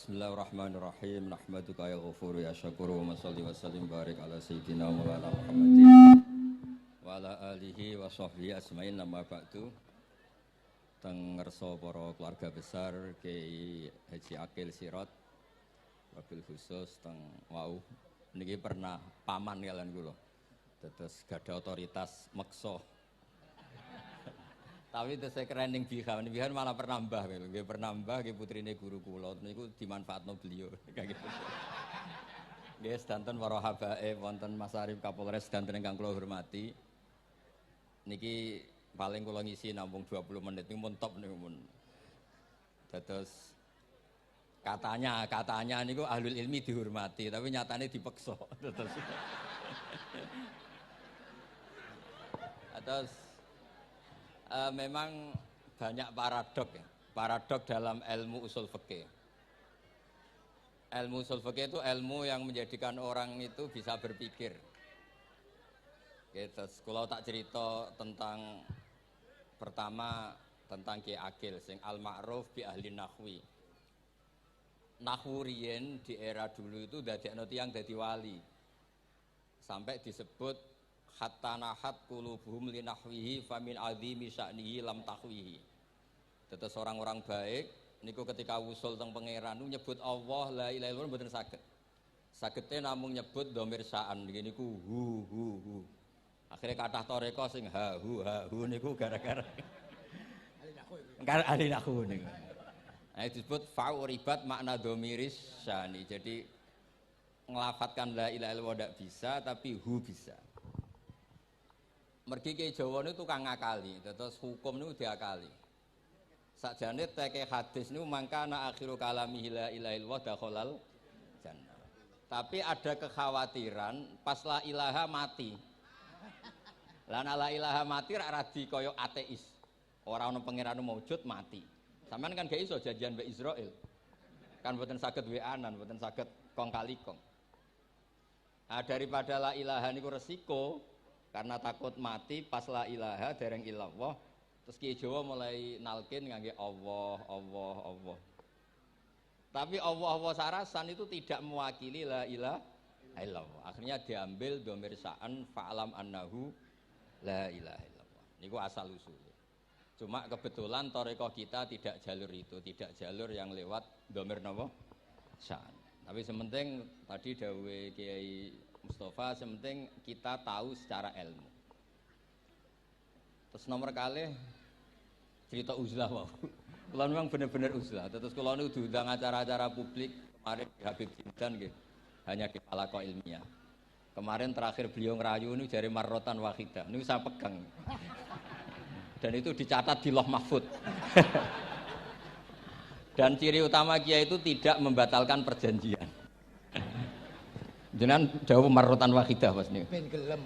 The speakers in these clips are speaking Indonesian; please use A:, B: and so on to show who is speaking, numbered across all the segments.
A: Bismillahirrahmanirrahim. Nahmaduka ya ghafuru ya syakuru wa salli wa sallim barik ala sayyidina Maulana Muhammadin wa ala alihi wa sahbihi asma'in nama ba'du. Teng ngerso para keluarga besar Kiai Haji Akil Sirot wabil khusus teng wau niki pernah paman kalian kula. Terus gada otoritas meksa. Tapi itu saya keren yang bihan malah pernambah, nggih pernambah, nggih putrine guru kula niku dimanfaatno beliau, kayak gitu. Nggih sedanten para habaib wonten Mas Arif Kapolres sedanten ingkang kula hormati. Niki paling kula ngisi nampung 20 menit niku mun top niku mun. Terus katanya niku ahlul ilmi dihormati, tapi nyatane dipeksa. Terus memang banyak paradok dalam ilmu usul fikih. Ilmu usul fikih itu ilmu yang menjadikan orang itu bisa berpikir. Gitu. Kalau tak cerita tentang pertama tentang Kiai Akil sing al-ma'ruf bi ahli nahwi. Nahwu riyen di era dulu itu dadekno tiyang dadi wali. Sampai disebut hatta nahat qulubuhum li nahwihi famin azimi sya'nihi lam tahwihi. Tetes orang-orang baik niku ketika usul teng pangeran nyebut Allah la ilaha illallah mboten saged. Sagete namung nyebut dhamir sya'an niku hu. Akhire kathah toreko sing ha hu niku gara-gara ahli nahwu niku. Nah, disebut fa'uribat makna dhamiris sya'ni. Jadi ngelafatkan la ilaha illallah ndak bisa tapi hu bisa. Mergi ke Jawa ini tukang ngakali, terus hukum ini diakali. Sakjane teke hadis ini mangkana akhiru kalamihi la ilaha illallah dakhalal jannah. Tapi ada kekhawatiran pas la ilaha mati. Lan la ilaha mati rak radi kaya ateis. Ora ana pangeran maujud mati. Sampeyan kan gak iso janjian mbek Israil. Kan mboten saged weanan, mboten saged kong kali kong. Nah, daripada la ilaha niku resiko karena takut mati pas la ilaha dereng illallah terus Kiai Jawa mulai nalkin ngangge Allah. Tapi Allah sarasan itu tidak mewakili la ilaha illallah. Akhirnya diambil dhamir sa'an fa'lam annahu la ilaha illallah. Niku asal usulnya. Cuma kebetulan thariqah kita tidak jalur itu, tidak jalur yang lewat dhamir napa? Sa'an. Tapi sementing tadi dawuhe Kiai Mustafa, sementing kita tahu secara ilmu. Terus nomor kali cerita uzlah wow. Kalau memang benar-benar uzlah. Terus kalau nu diundang acara-acara publik kemarin di Habib Jindan gitu, hanya di halaqah ilmiah. Kemarin terakhir beliau ngerayu ini dari marrotan wahidah. Ini saya pegang. Dan itu dicatat di Loh Mahfud. Dan ciri utama kiai itu tidak membatalkan perjanjian. Jenengan jauh marrotan wahidah pas niku. Ben gelem.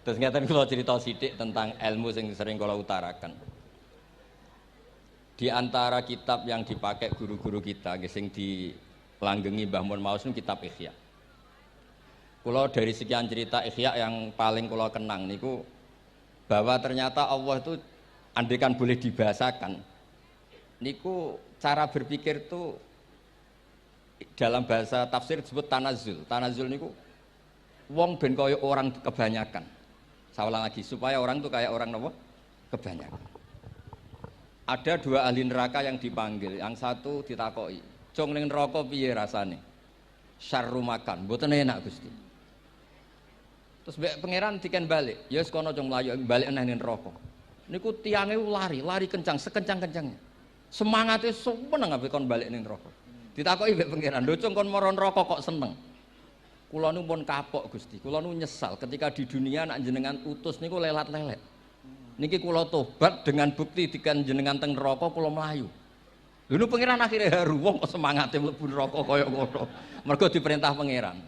A: Terus ngaten kula cerita sithik tentang ilmu sing sering kula utarakan. Di antara kitab yang dipakai guru-guru kita sing dilanggengi Mbah Mun Maus niku kitab Ihya. Kula dari sekian cerita Ihya yang paling kula kenang niku bahwa ternyata Allah itu andaikan boleh dibahasakan niku cara berpikir tuh dalam bahasa tafsir disebut tanazul. Tanazul niku wong ben kaya orang kebanyakan. Saya ulang lagi supaya orang tuh kayak orang apa? Kebanyakan. Ada dua ahli neraka yang dipanggil, yang satu ditakoki, "Cung ning neraka piye rasane?" "Syarru makan." Mboten enak Gusti. Terus mbek pangeran diken balik, "Ya wis kono cung mlayu balik nang neraka." Niku tiange lari kencang, sekencang-kencangnya. Semangate sumeneng ambek kon balik ning neraka. Ditakoki mbek pangeran, "Lho cung kon mara neraka kok seneng?" "Kula nu pun kapok Gusti, kula nu nyesal ketika di dunia nak jenengan utus niku lelat-lelet. Niki kula tobat dengan bukti dikan jenengan teng neraka kula mlayu." Lho nu pangeran akhire haru, wong kok semangate mlebu neraka kaya ngono. Mergo diperintah pangeran.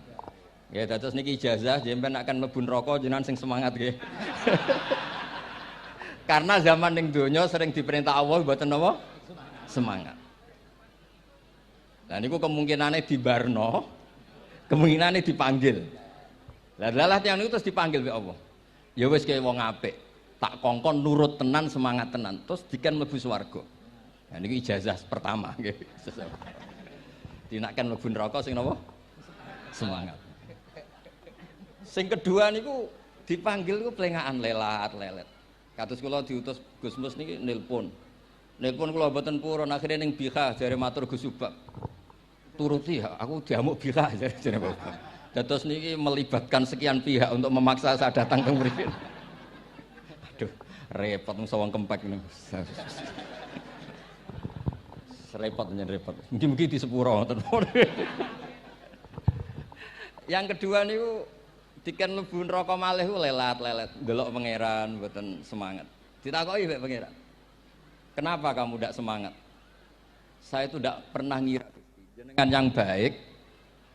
A: Ya dados niki ijazah jenengan akan mlebu neraka jenengan sing semangat nggih. Karena zaman ning donya sering diperintah Allah mboten napa? Semangat. Nah niku kemungkinannya dibarno, kemungkinannya dipanggil. Lah yang niku terus dipanggil oleh Allah. Ya wis kaya wong apik, tak kongkon nurut tenan, semangat tenan, terus diken mlebu swarga. Nah niki ijazah pertama nggih. Dinaken mlebu neraka sing napa? Semangat. Sing kedua niku dipanggil ku plengakan lelat lelet. Kados kula diutus Gus Mus niki nelpon. Nelpon kula mboten purun akhire ning Bika jare matur Gus Subak. Turuti aku diamuk Bika jare Bapak. Dados niki melibatkan sekian pihak untuk memaksa saya datang ke mriki. Aduh, repot wong sawang kempek niku. Repot nyen repot. Mugi-mugi di sepuro ngoten. Yang kedua niku diken mlebu neraka malih ku lelat-lelet, ndelok pangeran mboten semangat. Ditakoki mbek pangeran. Kenapa kamu tidak semangat? Saya itu tidak pernah ngira jenengan yang baik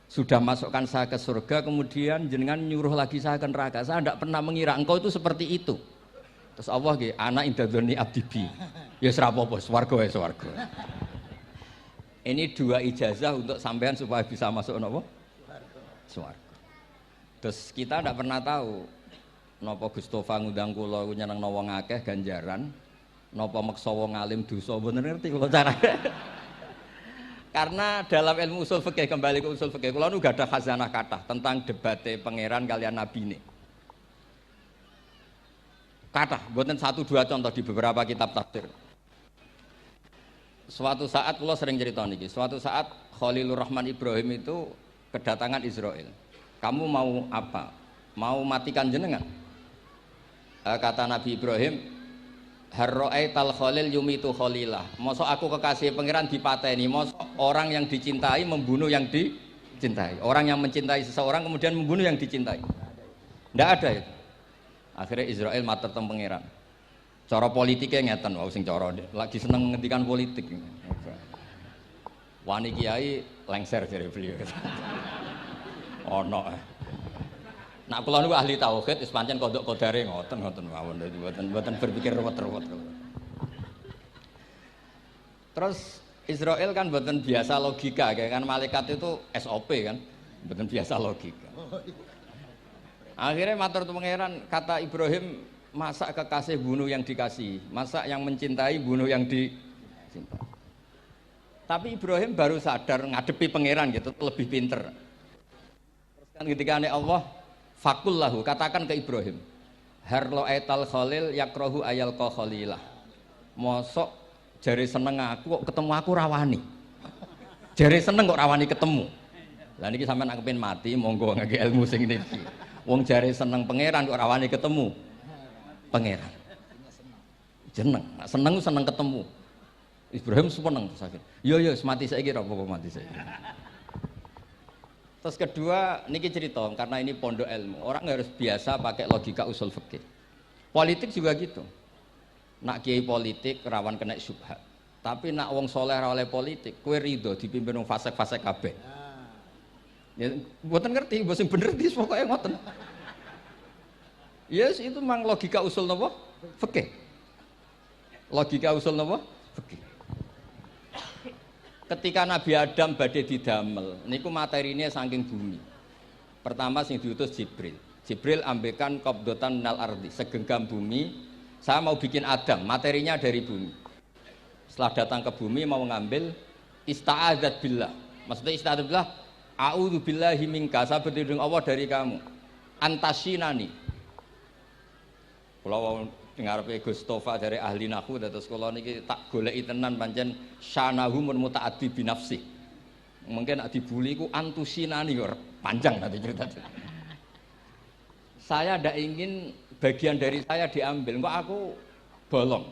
A: sudah masukkan saya ke surga, kemudian jenengan nyuruh lagi saya ke neraka. Saya tidak pernah mengira engkau itu seperti itu. Terus Allah nggih, ana indadzoni abdibi. Ya ora apa-apa, swarga ya swarga. Ini dua ijazah untuk sampean supaya bisa masuk napa? Swarga. Terus kita tidak pernah tahu napa Gustofa ngundang kula nyenengno wong akeh ganjaran, napa meksa wong alim dosa, mboten ngerti kula carane. Karena dalam ilmu usul fikih, kembali ke usul fikih, kula nu gadah khazanah kathah tentang debate pangeran kalian nabine. Kathah, mboten satu dua contoh di beberapa kitab tafsir. Suatu saat kula sering cerita niki, suatu saat Khalilur Rahman Ibrahim itu kedatangan Israel. Kamu mau apa? Mau matikan jenengan? Kata Nabi Ibrahim, harro'aital khalil yumitu khalilah. Mosok aku kekasih pangeran dipateni, mosok orang yang dicintai membunuh yang dicintai. Orang yang mencintai seseorang kemudian membunuh yang dicintai. Tidak ada itu. Akhirnya Israel matur teng pangeran. Cara politiknya ngeten, wau sing cara lagi seneng ngendikan politik. Wani kiai lengser jare beliau. Ono. Nak kula niku ahli tauhid wis pancen kodok kodare ngoten mawon mboten berpikir ruwet-ruwet. Terus Israel kan mboten biasa logika, kan malaikat itu SOP kan, mboten biasa logika. Akhirnya matur tu pangeran, kata Ibrahim, masa kekasih bunuh yang dikasih, masa yang mencintai bunuh yang dicintai. Tapi Ibrahim baru sadar ngadepi pangeran gitu, lebih pinter. Terus kan ketika Allah fakul lahu, katakan ke Ibrahim, harlo aital khalil yakrohu ayal ko khalilah. Mosok jari seneng aku kok ketemu aku rawani. Jari seneng kok rawani ketemu. Lah niki sampean nak kepengin mati, monggo ngake ilmu sing niki. Wong jari seneng pangeran kok rawani ketemu pangeran. Jeneng, nak seneng ketemu. Ibrahim seneng sakit. Yo mati saiki ora apa-apa mati saiki. Terus kedua, niki cerita karena ini pondok ilmu. Orang harus biasa pakai logika usul fikih. Politik juga gitu. Nak kiai politik rawan kena syubhat. Tapi nak wong soleh ra oleh politik, kowe rido dipimpin wong fasik-fasik kabeh. Ya, mboten ngerti, mboten bener di pokoke ngoten. Yes, itu memang logika usul napa? Fikih. Logika usul napa? Fikih. Ketika Nabi Adam badhe didamel, niku materinya saking bumi. Pertama sing diutus Jibril. Jibril ambekan qabdatan minal ardi, segenggam bumi. Saya mau bikin Adam, materinya dari bumi. Setelah datang ke bumi mau ngambil ista'adzat billah. Maksudnya ista'adzat billah, a'udzu billahi minka, saya berlindung Allah dari kamu. Antasinani. Kalau ngarepe Gustofa dari ahli nahwu dados kula niki tak goleki tenan pancen syanahu mun mutaaddi bi nafsi. Mungkin nek dibuli ku antusinani kok panjang nanti cerita. Saya ndak ingin bagian dari saya diambil, kok aku bolong.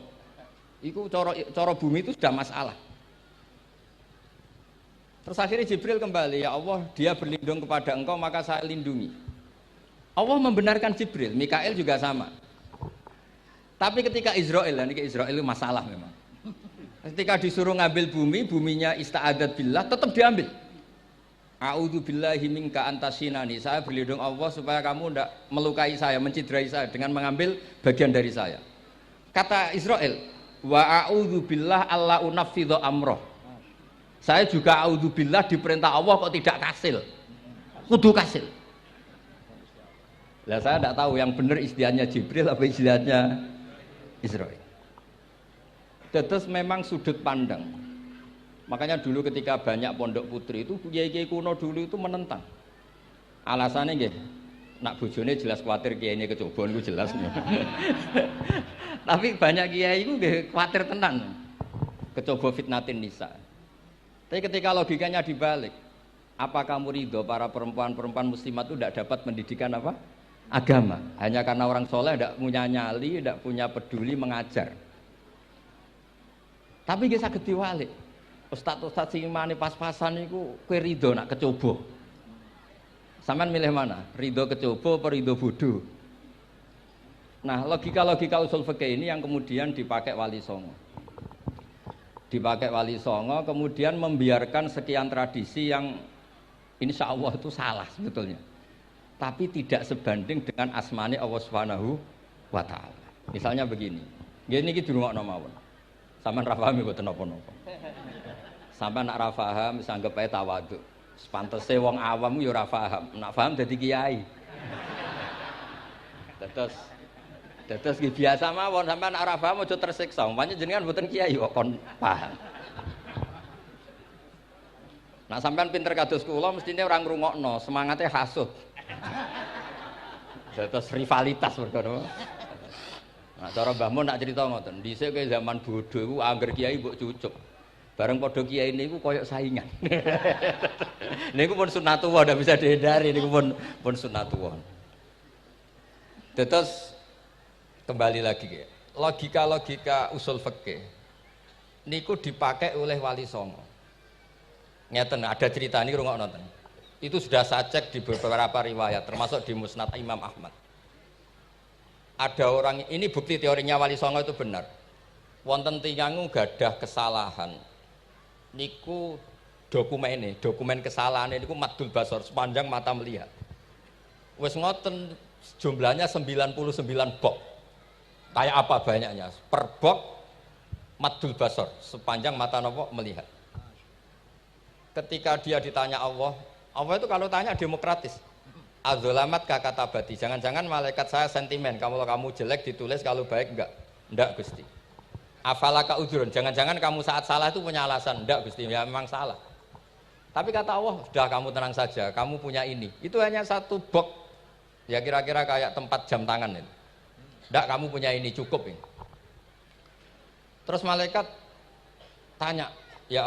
A: Iku cara bumi itu sudah masalah. Terus akhirnya Jibril kembali, ya Allah, dia berlindung kepada engkau maka saya lindungi. Allah membenarkan Jibril, Mikail juga sama. Tapi ketika Israel, ini Israel itu masalah memang. Ketika disuruh ngambil bumi, buminya ista'adzat billah, tetap diambil. A'udzu billahi minka antasinani. Saya berlindung Allah supaya kamu tidak melukai saya, mencidrai saya dengan mengambil bagian dari saya. Kata Israel, wa a'udzu billah alla unaffidhu amroh. Saya juga a'udzu billah diperintah Allah kok tidak kasil. Kudu kasil. Lah saya tidak tahu yang benar istilahnya Jibril apa istilahnya Israel. Terus memang sudut pandang. Makanya dulu ketika banyak pondok putri itu kiai-kiai kuno dulu itu menentang. Alasannya nggih, nak bojone jelas khawatir kiai ini kecoba niku jelas. Tapi banyak kiai itu nggih khawatir tenan. Kecoba fitnatin nisa. Tapi ketika logikanya dibalik, apa kamu ridho para perempuan-perempuan muslimat itu tidak dapat pendidikan apa? Agama. Hanya karena orang soleh tidak punya nyali, tidak punya peduli mengajar. Tapi nggih saged diwalik. Ustaz-ustaz sing mane pas-pasan niku kowe ridho nak kecoba. Sampeyan milih mana? Ridho kecoba apa ridho bodoh? Nah, logika-logika usul fikih ini yang kemudian dipakai Wali Songo. Dipakai Wali Songo kemudian membiarkan sekian tradisi yang insya Allah itu salah sebetulnya. Tapi tidak sebanding dengan asmane Allah Subhanahu wa taala. Misalnya begini. Nggih niki dirungokno mawon. Sampeyan ra paham mboten napa-napa. Sampeyan nak ra paham wis anggap ae tawadhu. Sepantese wong awam yo ora paham. Nak paham dadi kiai. Terus biasa mawon sampeyan nak ora paham aja tersiksa. Umpamane jenengan mboten kiai kok kon paham. Nah sampean pinter kados kula mestine ora ngrungokno, semangate hasud. Terus rivalitas mergo. Nah cara Mbah Mun nak cerita ngoten, dhisik kowe zaman bodho iku angger kiai mbok cucuk. Bareng padha kiai niku koyok saingan. Niku pun sunatullah ndak bisa dihindari niku pun sunatullah. Terus kembali lagi ya. Logika-logika usul fikih niku dipakai oleh Wali Songo. Ngeten ada cerita ini rungokno nonton. Itu sudah saya cek di beberapa riwayat termasuk di Musnad Imam Ahmad. Ada orang ini bukti teorinya Wali Songo itu benar. Wonten tiyang gadah kesalahan. Niku dokumen kesalahan niku maddul basar sepanjang mata melihat. Wis ngoten jumlahnya 99 bok. Kayak apa banyaknya? Per bok maddul basar sepanjang mata nopo melihat. Ketika dia ditanya Allah itu kalau tanya demokratis. Adzolamat kakatabati. Jangan-jangan malaikat saya sentimen. Kalau kamu jelek ditulis, kalau baik enggak. Enggak Gusti. Afalaka udhurun. Jangan-jangan kamu saat salah itu punya alasan. Enggak Gusti, ya memang salah. Tapi kata Allah, sudah kamu tenang saja. Kamu punya ini. Itu hanya satu box. Ya kira-kira kayak tempat jam tangan ini. Enggak, kamu punya ini, cukup ini. Terus malaikat tanya, ya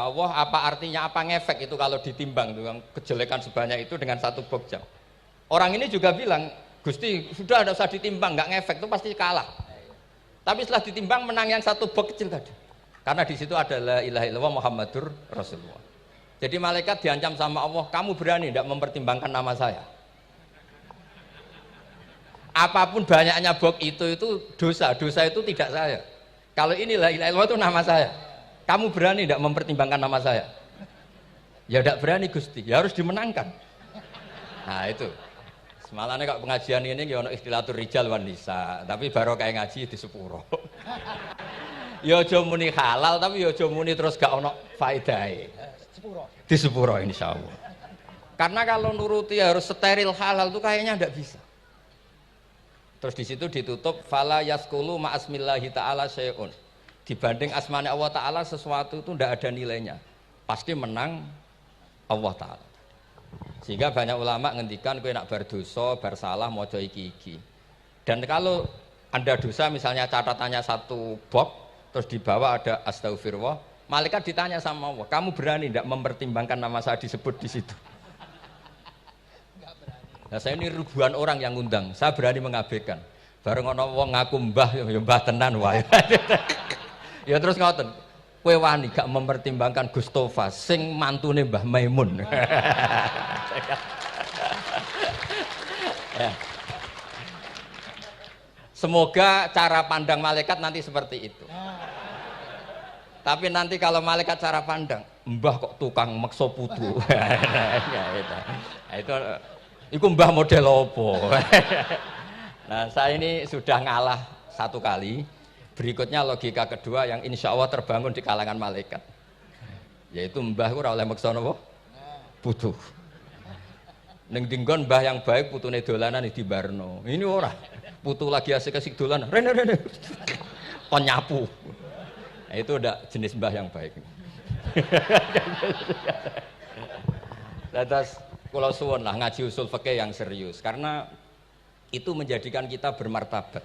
A: Allah, apa artinya, apa ngefek itu kalau ditimbang dengan kejelekan sebanyak itu dengan satu box jam? Orang ini juga bilang, Gusti sudah ada usah ditimbang, nggak ngefek itu pasti kalah. Tapi setelah ditimbang menang yang satu box kecil tadi. Karena di situ adalah la ilaha illallah Muhammadur Rasulullah. Jadi malaikat diancam sama Allah, kamu berani tidak mempertimbangkan nama saya? Apapun banyaknya box itu dosa itu tidak saya. Kalau ini la ilaha illallah itu nama saya. Kamu berani tidak mempertimbangkan nama saya? Ya tidak berani Gusti, ya harus dimenangkan. Nah itu. Semalane kok pengajian ini ya ono ikhtilatur rijal wan nisa, tapi baru kayak ngaji di sepuro. Ya aja muni halal tapi ya aja muni terus gak ono faedahe. Di sepuro insyaallah. Karena kalau nuruti harus steril halal itu kayaknya tidak bisa. Terus di situ ditutup fala yaskulu ma asmillahi taala syai'un. Dibanding asmane Allah taala sesuatu itu tidak ada nilainya. Pasti menang Allah taala. Sehingga banyak ulama ngendikan kowe nak berdosa, bersalah maca iki-iki. Dan kalau Anda dosa misalnya catatannya satu box terus di bawah ada astagfirullah, malaikat ditanya sama Allah, kamu berani tidak mempertimbangkan nama saya disebut di situ? Nah, saya ini ribuan orang yang ngundang, saya berani mengabaikan. Bareng ana wong ngaku mbah ya mbah tenan wae. Ya terus ngoten. Kowe wani gak mempertimbangkan Gustofa sing mantune Mbah Maimun. Ya. Semoga cara pandang malaikat nanti seperti itu. Tapi nanti kalau malaikat cara pandang, mbah kok tukang maksa putu. Itu mbah model opo. Nah, saya ini sudah ngalah satu kali. Berikutnya logika kedua yang insya Allah terbangun di kalangan malaikat, yaitu mbah ora oleh maksa napa putu. Ning dinggon mbah yang baik putune dolanan di barno. Ini ora. Putu lagi asik-asik dolanan. Rene. Kon nyapu. Nah, itu udah jenis mbah yang baik. Terus kula suwun lah ngaji usul fikih yang serius karena itu menjadikan kita bermartabat.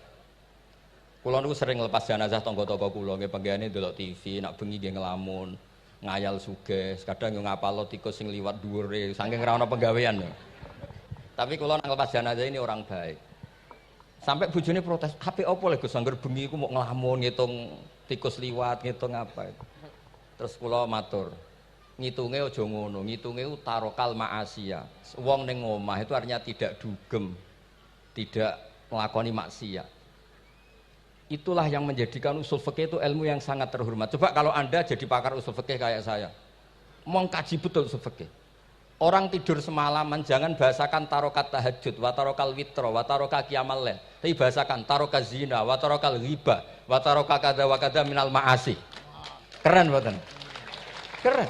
A: Kula niku sering lepas jenazah tangga-tangga kula nggih penggene delok TV, nak bengi nggih ngelamun, ngayal sugih, kadang yo ngapalo tikus sing liwat dhuwure saking ora ana penggawean. Tapi kula nak lepas jenazah ini orang baik. Sampai bojone protes, "Apik apa lho Gus angger bengi iku mau ngelamun ngitung tikus liwat, ngitung apa?" Terus kula matur, ngitunge aja ngono, ngitunge tarokal ma'asiya. Wong ning omah itu artinya tidak dugem, tidak melakoni maksiat. Itulah yang menjadikan usul fikih itu ilmu yang sangat terhormat. Coba kalau Anda jadi pakar usul fikih kayak saya, mau kaji betul usul fikih. Orang tidur semalaman jangan bahasakan tarokat tahajud, wa tarokal witro, wa taroka qiyamal lail. Tapi bahasakan taroka zina, wa tarokal ghibah, wa taroka kada wa kada minal ma'asi. Keren buatan? Keren.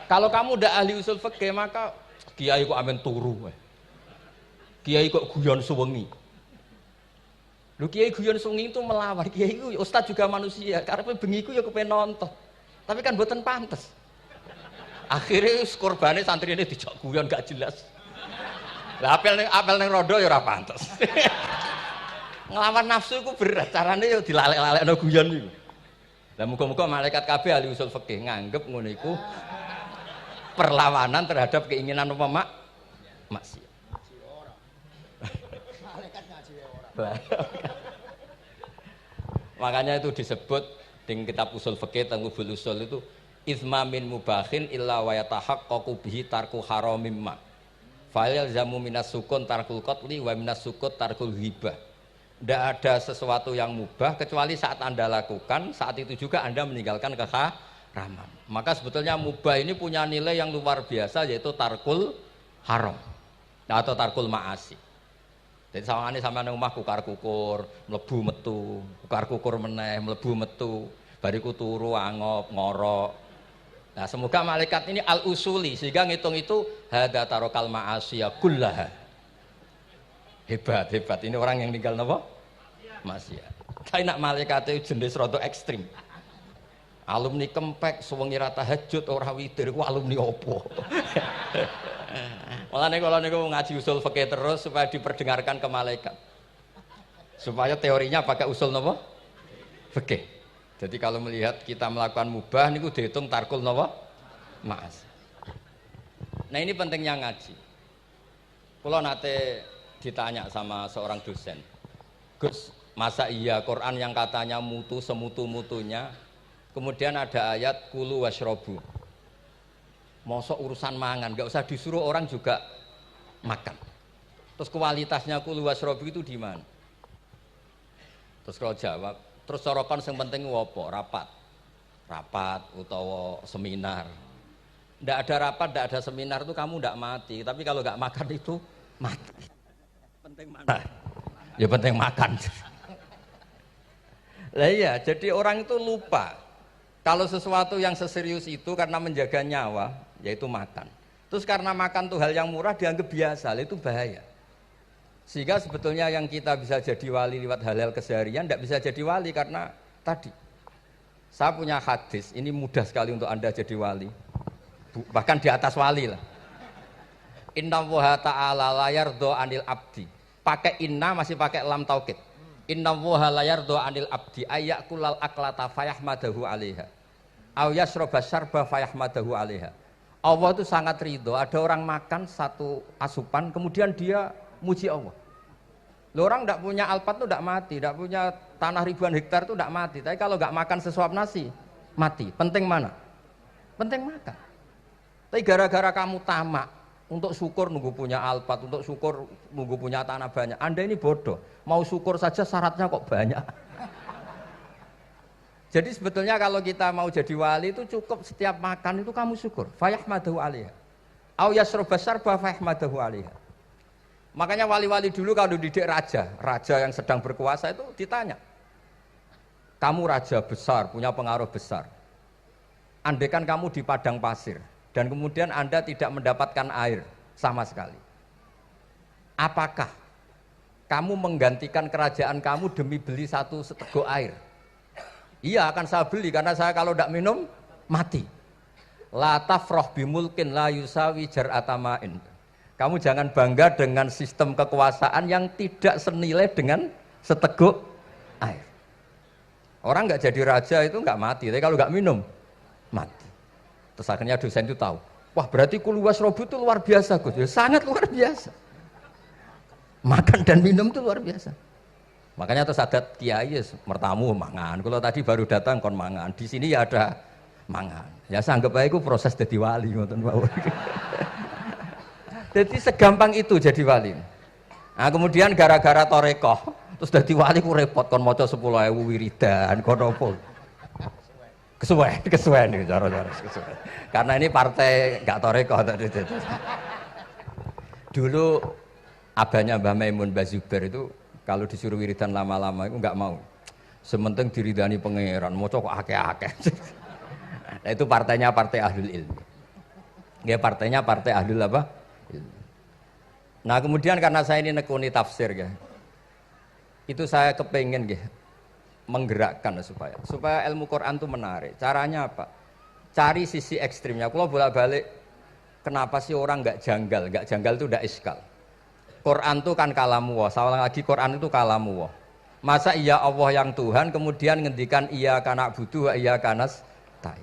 A: Kalau kamu udah ahli usul fikih maka kiai kok amen turu. Kiai kok guyon suwengi. Lu kiai guyon suwengi itu melawan. Kiai itu ustaz juga manusia. Karena bengi ku ya kepen nonton. Tapi kan mboten pantes. Akhirnya korbane santri ini dijak guyon gak jelas. Lah apel ning rodo ya ora pantes. Nglawan nafsu iku berat, carane ya dilalek-lalekno guyon iku. Lah muga-muga malaikat kabeh ahli usul fikih nganggep ngono iku perlawanan terhadap keinginan apa maksiat. Malaikat ngaji ora. Makanya itu disebut di kitab usul fikih Tanghubul Usul itu izma min mubahin illa wa yatahaqqaqu bihi tarku haramim ma. Fa'il zamu minas sukun tarkul qatli wa minas sukut tarkul ghibah. Tidak ada sesuatu yang mubah kecuali saat Anda lakukan, saat itu juga Anda meninggalkan keharaman. Maka sebetulnya mubah ini punya nilai yang luar biasa yaitu tarkul haram atau tarkul ma'asi. Jadi sawangane sampean nang omah kukar-kukur, mlebu metu, kukar-kukur meneh, mlebu metu, bariku turu angop, ngorok. Nah, semoga malaikat ini al-usuli sehingga ngitung itu hadza tarokal ma'asiya kullaha. Hebat. Ini orang yang tinggal napa? Maksiat. Kae nak malaikat itu jenis rada ekstrim. Alumni kempek suwengi ra tahajud ora witir ku alumni opo? Mulane kula niku ngaji usul fikih terus supaya diperdengarkan ke malaikat. Supaya teorinya pakai usul napa? Fikih. Jadi kalau melihat kita melakukan mubah niku dihitung tarkul napa? Ma'as. Nah, ini pentingnya ngaji. Kula nate ditanya sama seorang dosen. Gus, masa iya Quran yang katanya mutu semutu-mutunya kemudian ada ayat kulu washrobu. Mosok urusan mangan, gak usah disuruh orang juga makan. Terus kualitasnya kulu washrobu itu di mana? Terus kalau jawab, terus sorokan yang penting apa? Rapat utawa seminar. Ndak ada rapat, ndak ada seminar itu kamu ndak mati. Tapi kalau nggak makan itu mati. Penting mana? Ya penting makan. Lah iya, jadi orang itu lupa kalau sesuatu yang seserius itu karena menjaga nyawa, yaitu makan. Terus karena makan tuh hal yang murah dianggap biasa, itu bahaya. Sehingga sebetulnya yang kita bisa jadi wali lewat hal-hal keseharian tidak bisa jadi wali karena tadi. Saya punya hadis, ini mudah sekali untuk Anda jadi wali. Bahkan di atas wali lah. Inna woha ta'ala layardo anil abdi. Pakai inna masih pakai lam taukid. Inna woha layardo anil abdi ayyakulal aklata fayahmadahu alaiha. Aw yasroba syarba fayahmadahu alaiha. Allah itu sangat ridho. Ada orang makan satu asupan kemudian dia muji Allah. Loh, orang tidak punya alpat itu tidak mati, tidak punya tanah ribuan hektar itu tidak mati. Tapi kalau nggak makan sesuap nasi, mati. Penting mana? Penting makan. Tapi gara-gara kamu tamak untuk syukur nunggu punya alpat, untuk syukur nunggu punya tanah banyak. Anda ini bodoh. Mau syukur saja syaratnya kok banyak. Jadi sebetulnya kalau kita mau jadi wali itu cukup setiap makan itu kamu syukur. Fayahmadahu alaiha. Au yasroba syarba fayahmadahu alaiha. Makanya wali-wali dulu kalau didik raja yang sedang berkuasa itu ditanya, kamu raja besar, punya pengaruh besar. Andaikan kamu di padang pasir dan kemudian Anda tidak mendapatkan air sama sekali, apakah kamu menggantikan kerajaan kamu demi beli satu seteguk air? Iya akan saya beli karena saya kalau tidak minum mati. La tafrah bimulkin la yusawi jar'atamain. Kamu jangan bangga dengan sistem kekuasaan yang tidak senilai dengan seteguk air. Orang nggak jadi raja itu nggak mati, tapi kalau nggak minum mati. Terus akhirnya dosen itu tahu, wah berarti kulu wasrobu itu luar biasa Gus, ya, sangat luar biasa. Makan dan minum itu luar biasa. Makanya terus adat kiai mertamu mangan. Kalau tadi baru datang kon mangan, di sini ya ada mangan. Ya sanggep aja itu proses jadi wali ngoten mawon. Jadi segampang itu jadi wali. Nah, kemudian gara-gara torekoh terus jadi wali ku repot kon maca 10.000 wiridan kon opo. Kesuwen nih cara-cara kesuwen. Karena ini partai gak torekoh tadi. Dulu abahnya Mbah Maimun Mbah Zubair itu kalau disuruh wiridan lama-lama itu nggak mau. Sementing diridani pangeran, maca kok akeh-akeh. Nah, itu partainya partai ahlul ilmi. Ya partainya partai ahlul apa? Ilmi. Nah kemudian karena saya ini nekuni tafsir ya, itu saya kepengen ya, menggerakkan supaya ilmu Quran itu menarik. Caranya apa? Cari sisi ekstrimnya. Kalau bolak-balik, kenapa sih orang nggak janggal? Nggak janggal itu udah iskal. Quran itu kan kalamu Allah. Saya lagi Quran itu kalamu Allah. Masa iya Allah yang Tuhan kemudian ngendikan iya kana budu wa iya kanas tai.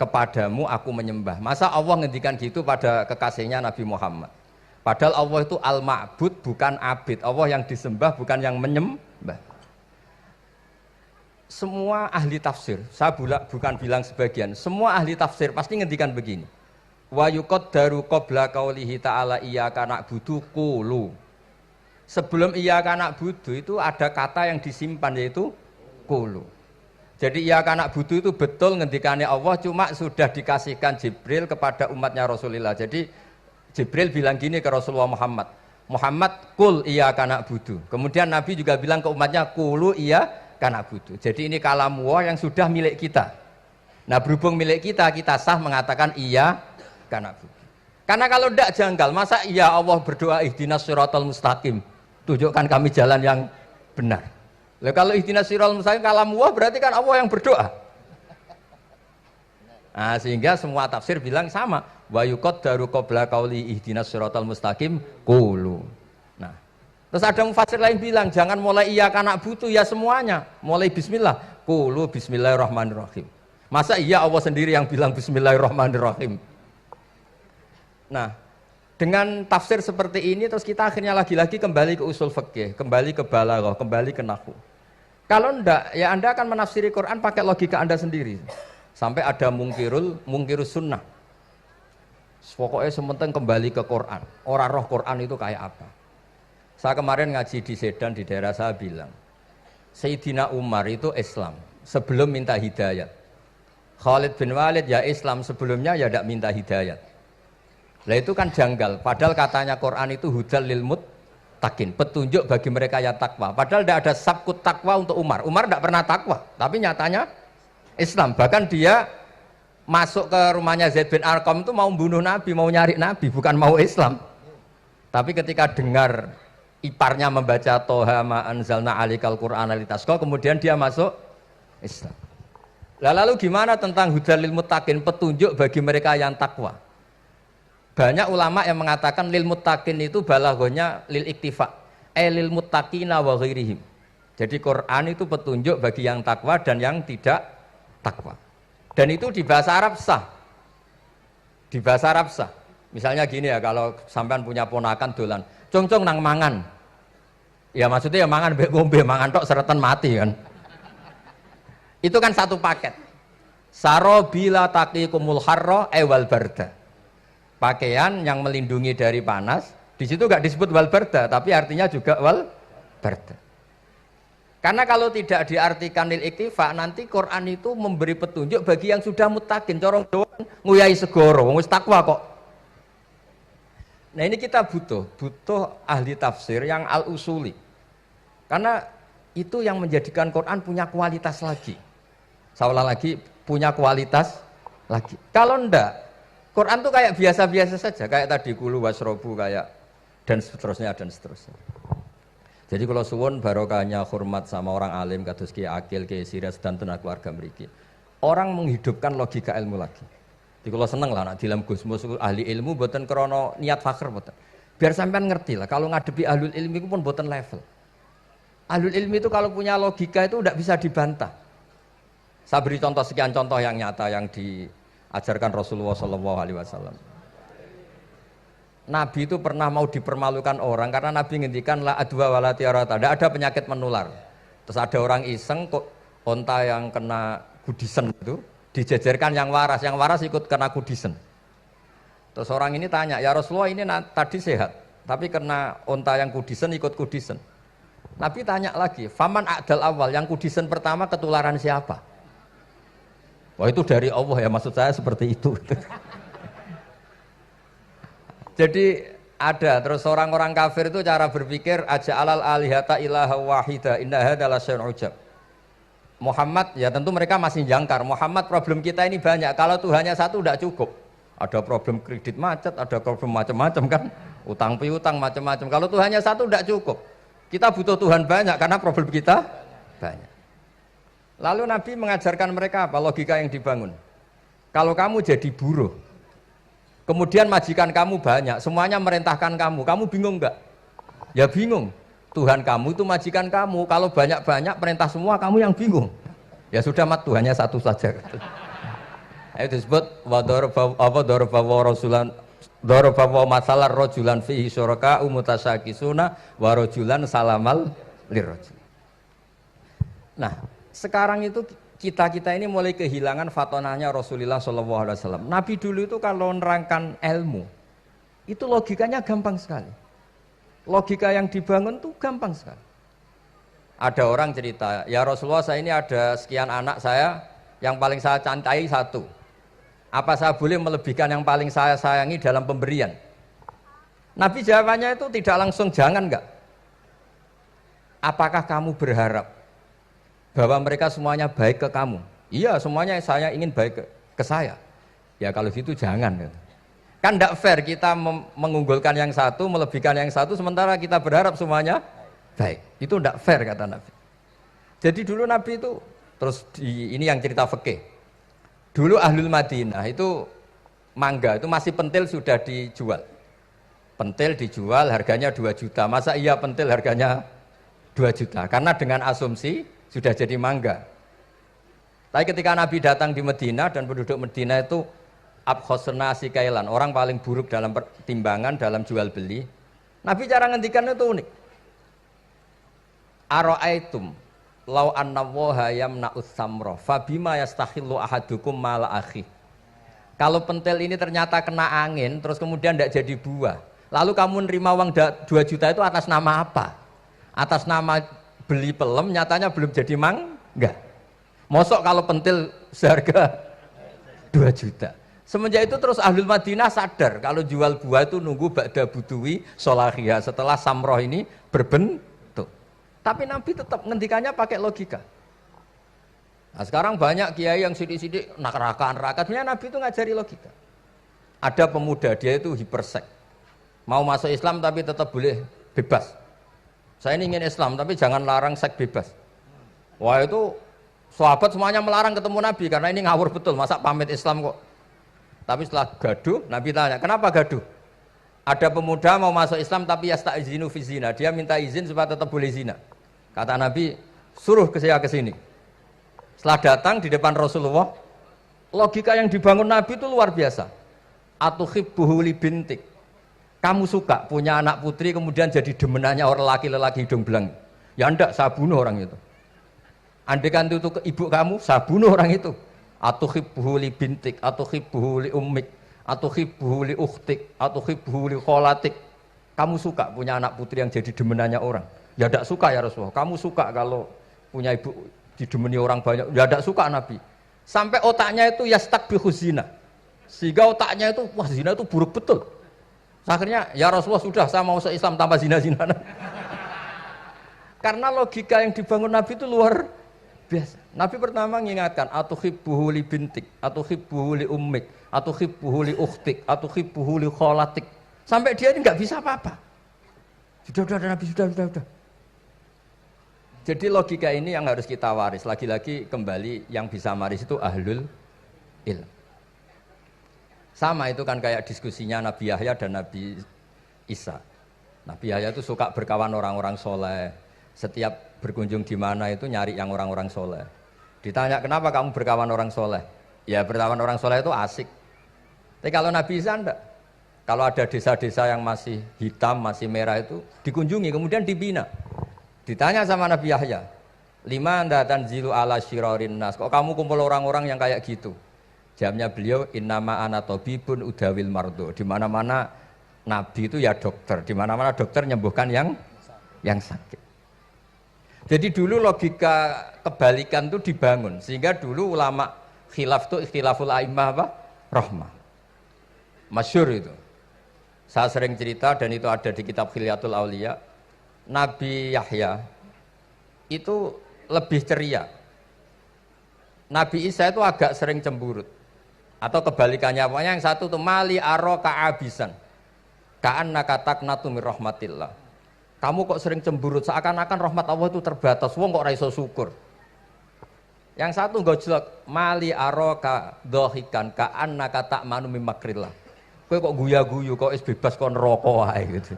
A: Kepadamu aku menyembah. Masa Allah ngendikan gitu pada kekasihnya Nabi Muhammad. Padahal Allah itu al-ma'bud bukan abid. Allah yang disembah bukan yang menyembah. Semua ahli tafsir, saya bukan bilang sebagian, semua ahli tafsir pasti ngendikan begini. Wa yuqaddaru qabla qaulihi ta'ala iyyaka na'budu qulu. Sebelum iyyaka na'budu itu ada kata yang disimpan yaitu qulu. Jadi iyyaka na'budu itu betul ngendikannya Allah, cuma sudah dikasihkan Jibril kepada umatnya Rasulullah. Jadi Jibril bilang gini ke Rasulullah Muhammad, qul iyyaka na'budu. Kemudian Nabi juga bilang ke umatnya qulu iyyaka na'budu. Jadi ini kalam Allah yang sudah milik kita. Nah berhubung milik kita, kita sah mengatakan iyyaka na'budu. Karena kalau tidak janggal, masa iya Allah berdoa ihdinas siratal mustaqim, tunjukkan kami jalan yang benar. Lah kalau ihdinas siratal mustaqim kalam Allah berarti kan Allah yang berdoa. Nah, sehingga semua tafsir bilang sama, wa yuqaddaru qabla qauli ihdinas siratal mustaqim qulu. Nah, terus ada mufassir lain bilang jangan mulai iyyaka na'budu ya semuanya, mulai bismillah, qulu bismillahirrahmanirrahim. Masa iya Allah sendiri yang bilang bismillahirrahmanirrahim. Nah, dengan tafsir seperti ini terus kita akhirnya lagi-lagi kembali ke usul fikih, kembali ke balaghah, kembali ke nahwu. Kalau enggak, ya Anda akan menafsiri Quran pakai logika Anda sendiri. Sampai ada mungkirus sunnah. Pokoknya sementing kembali ke Quran. Orang roh Quran itu kayak apa? Saya kemarin ngaji di Sedan di daerah saya bilang, Sayyidina Umar itu Islam sebelum minta hidayat. Khalid bin Walid ya Islam sebelumnya ya tidak minta hidayat. Lah itu kan janggal. Padahal katanya Quran itu hudal lil muttaqin, petunjuk bagi mereka yang takwa. Padahal tidak ada sabkut takwa untuk Umar. Umar tidak pernah takwa, tapi nyatanya Islam. Bahkan dia masuk ke rumahnya Zaid bin Arqam itu mau bunuh Nabi, mau nyari Nabi, bukan mau Islam. Tapi ketika dengar iparnya membaca Toha ma anzalna alikal Qur'ana litasqa, kemudian dia masuk Islam. Lalu gimana tentang hudal lil muttaqin, petunjuk bagi mereka yang takwa? Banyak ulama yang mengatakan lil muttaqin itu balaghahnya lil iktifa, lil muttaqina wa ghairihim. Jadi Quran itu petunjuk bagi yang takwa dan yang tidak takwa. Dan itu di bahasa Arab sah. Di bahasa Arab sah. Misalnya gini ya, kalau sampean punya ponakan dolan, cong-cong nang mangan. Ya maksudnya ya mangan mbek ngombe, mangan tok seretan mati kan. Itu kan satu paket. Sarobila taqikumul harra wal barda. Pakaian yang melindungi dari panas, di situ nggak disebut wal barda, tapi artinya juga wal barda. Karena kalau tidak diartikan lil iktifa, nanti Quran itu memberi petunjuk bagi yang sudah muttaqin, corong doang nguyai segoro, wis takwa kok. Nah ini kita butuh ahli tafsir yang al-usuli. Karena itu yang menjadikan Quran punya kualitas lagi. Seolah lagi punya kualitas lagi. Kalau ndak, Quran tuh kayak biasa-biasa saja, kayak tadi kulu wasrobu kayak dan seterusnya dan seterusnya. Jadi kalau suwun barokahnya hormat sama orang alim kados Ki Akil, Ki Siras dan tenaga keluarga mriki. Orang menghidupkan logika ilmu lagi. Jadi kalau seneng lah nak dalam Gusmus ahli ilmu mboten krana niat fakir mboten. Biar sampean ngerti lah kalau ngadepi ahlul ilmi itu pun mboten level. Ahlul ilmi itu kalau punya logika itu tidak bisa dibantah. Saya beri contoh sekian contoh yang nyata yang diajarkan Rasulullah SAW. Nabi itu pernah mau dipermalukan orang karena Nabi ngendikan la adwa wala tiarata, tidak ada penyakit menular. Terus ada orang iseng kok onta yang kena kudisen itu dijejerkan yang waras ikut kena kudisen. Terus orang ini tanya, ya Rasulullah ini tadi sehat, tapi kena onta yang kudisen ikut kudisen. Nabi tanya lagi, faman a'dal awal, yang kudisen pertama ketularan siapa? Wah itu dari Allah ya, maksud saya seperti itu. Jadi ada terus orang-orang kafir itu cara berpikir aja alal alihata ilaha wahida inna hadza lasyai'un ujab. Muhammad ya tentu mereka masih jangkar. Muhammad problem kita ini banyak. Kalau Tuhannya satu tidak cukup. Ada problem kredit macet, ada problem macam-macam kan, utang piutang macam-macam. Kalau Tuhannya satu tidak cukup. Kita butuh Tuhan banyak karena problem kita banyak. Lalu Nabi mengajarkan mereka apa logika yang dibangun. Kalau kamu jadi buruh, kemudian majikan kamu banyak, semuanya merintahkan kamu bingung enggak? Ya bingung. Tuhan kamu itu majikan kamu, kalau banyak-banyak perintah semua kamu yang bingung. Ya sudah mat Tuhannya satu saja. Itu disebut darabawa masalah rojulan fihi syuraka umutasakisuna wa rojulan salamal lirrajul. Nah, sekarang itu kita ini mulai kehilangan fatonahnya Rasulullah SAW. Nabi dulu itu kalau nerangkan ilmu, itu logikanya gampang sekali. Logika yang dibangun itu gampang sekali. Ada orang cerita, ya Rasulullah saya ini ada sekian anak saya, yang paling saya cintai satu. Apa saya boleh melebihkan yang paling saya sayangi dalam pemberian? Nabi jawabannya itu tidak langsung jangan enggak. Apakah kamu berharap bahwa mereka semuanya baik ke kamu? Iya, semuanya saya ingin baik ke saya. Ya kalau gitu jangan. Kan tidak fair kita mengunggulkan yang satu, melebihkan yang satu, sementara kita berharap semuanya baik. Itu tidak fair kata Nabi. Jadi dulu Nabi itu, terus ini yang cerita fikih. Dulu Ahlul Madinah itu mangga, itu masih pentil sudah dijual. Pentil dijual harganya 2 juta. Masa iya pentil harganya 2 juta? Karena dengan asumsi sudah jadi mangga. Tapi ketika Nabi datang di Madinah dan penduduk Madinah itu abkhosna sikailan, orang paling buruk dalam pertimbangan dalam jual beli. Nabi cara ngendikan itu unik. Ara'aitum law anna waha yamna'us samra fabima yastakhillu ahadukum mala akhi. Kalau pentil ini ternyata kena angin terus kemudian tidak jadi buah, lalu kamu nerima uang 2 juta itu atas nama apa? Atas nama beli pelem, nyatanya belum jadi mangga. Mosok kalau pentil seharga 2 juta. Semenjak itu terus Ahlul Madinah sadar kalau jual buah itu nunggu ba'da buduwi solahiyah, setelah samroh ini berbentuk. Tapi Nabi tetap ngendikannya pakai logika. Nah, sekarang banyak kiai yang sidik-sidik neraka. Sebenarnya Nabi itu ngajari logika. Ada pemuda dia itu hipersek, mau masuk Islam tapi tetap boleh bebas. Saya ini ingin Islam tapi jangan larang seks bebas. Wah itu sahabat semuanya melarang ketemu Nabi karena ini ngawur betul, masa pamit Islam kok. Tapi setelah gaduh, Nabi tanya, kenapa gaduh? Ada pemuda mau masuk Islam tapi yasta'izinu fi zina, dia minta izin supaya tetap boleh zina. Kata Nabi, suruh saya ke sini. Setelah datang di depan Rasulullah, logika yang dibangun Nabi itu luar biasa. Atuhibbuhu li bintik. Kamu suka punya anak putri kemudian jadi demenannya orang laki-laki hidung belang. Ya enggak, saya bunuh orang itu. Andaikan itu ke ibu kamu, saya bunuh orang itu. Atuhibbuhu li bintik, atuhibbuhu li ummik, atuhibbuhu li ukhtik, atuhibbuhu li kholatik. Kamu suka punya anak putri yang jadi demenannya orang? Ya tidak suka ya Rasulullah. Kamu suka kalau punya ibu didemeni orang banyak? Ya tidak suka Nabi. Sampai otaknya itu yastakbihu zina. Sehingga otaknya itu, wah zina itu buruk betul. Akhirnya ya Rasulullah sudah, saya mau masuk Islam tanpa zina-zina. Karena logika yang dibangun Nabi itu luar biasa. Nabi pertama mengingatkan atuhibbuhu li bintik, atuhibbuhu li ummik, atuhibbuhu li ukhtik, atuhibbuhu li kholatik. Sampai dia ini enggak bisa apa-apa. Sudah Nabi, sudah. Jadi logika ini yang harus kita waris. Lagi-lagi kembali yang bisa waris itu ahlul ilm. Sama itu kan kayak diskusinya Nabi Yahya dan Nabi Isa. Nabi Yahya itu suka berkawan orang-orang soleh. Setiap berkunjung di mana itu nyari yang orang-orang soleh. Ditanya kenapa kamu berkawan orang soleh? Ya berkawan orang soleh itu asik. Tapi kalau Nabi Isa enggak. Kalau ada desa-desa yang masih hitam, masih merah itu dikunjungi, kemudian dibina. Ditanya sama Nabi Yahya, lima anda tanzilu ala syirarin nas. Kok kamu kumpul orang-orang yang kayak gitu? Jawabnya beliau, innama ana tabibun udawil mardo. Di mana-mana Nabi itu ya dokter. Di mana-mana dokter nyembuhkan yang sakit. Jadi dulu logika kebalikan itu dibangun. Sehingga dulu ulama khilaf itu ikhtilaful a'immah apa? Rahmah. Masyhur itu. Saya sering cerita dan itu ada di kitab Khilyatul Auliya. Nabi Yahya itu lebih ceria. Nabi Isa itu agak sering cemburut. Atau kebalikannya, pokoknya yang satu tuh mali aro ka'abisan. Ka'annaka taqnatu mir rahmatillah. Kamu kok sering cemburut, seakan-akan rahmat Allah itu terbatas. Wong kok ra iso syukur. Yang satu gojlok, mali aro ka dhahikan ka'annaka ta'manu mim makrillah. Kowe kok guya-guyu, kok is bebas kok neraka wae gitu.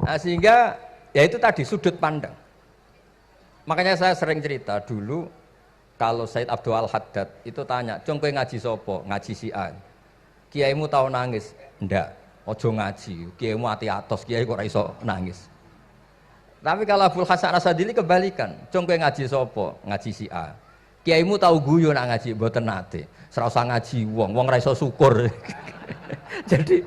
A: Nah, sehingga ya itu tadi sudut pandang. Makanya saya sering cerita dulu kalau Said Abdul Al-Haddad itu tanya, "Cung kowe ngaji sapa?" "Ngaji si A." "Kiaimu tau nangis?" "Ndak." "Ojo ngaji, kiaimu ati atos, kiai kok ora iso nangis." Tapi kalau Abdul Hasan Asadili kebalikan, "Cung kowe ngaji sapa?" "Ngaji si A." "Kiaimu tau guyu nak ngaji?" "Mboten nate." "Ora usah ngaji wong ora iso syukur." Jadi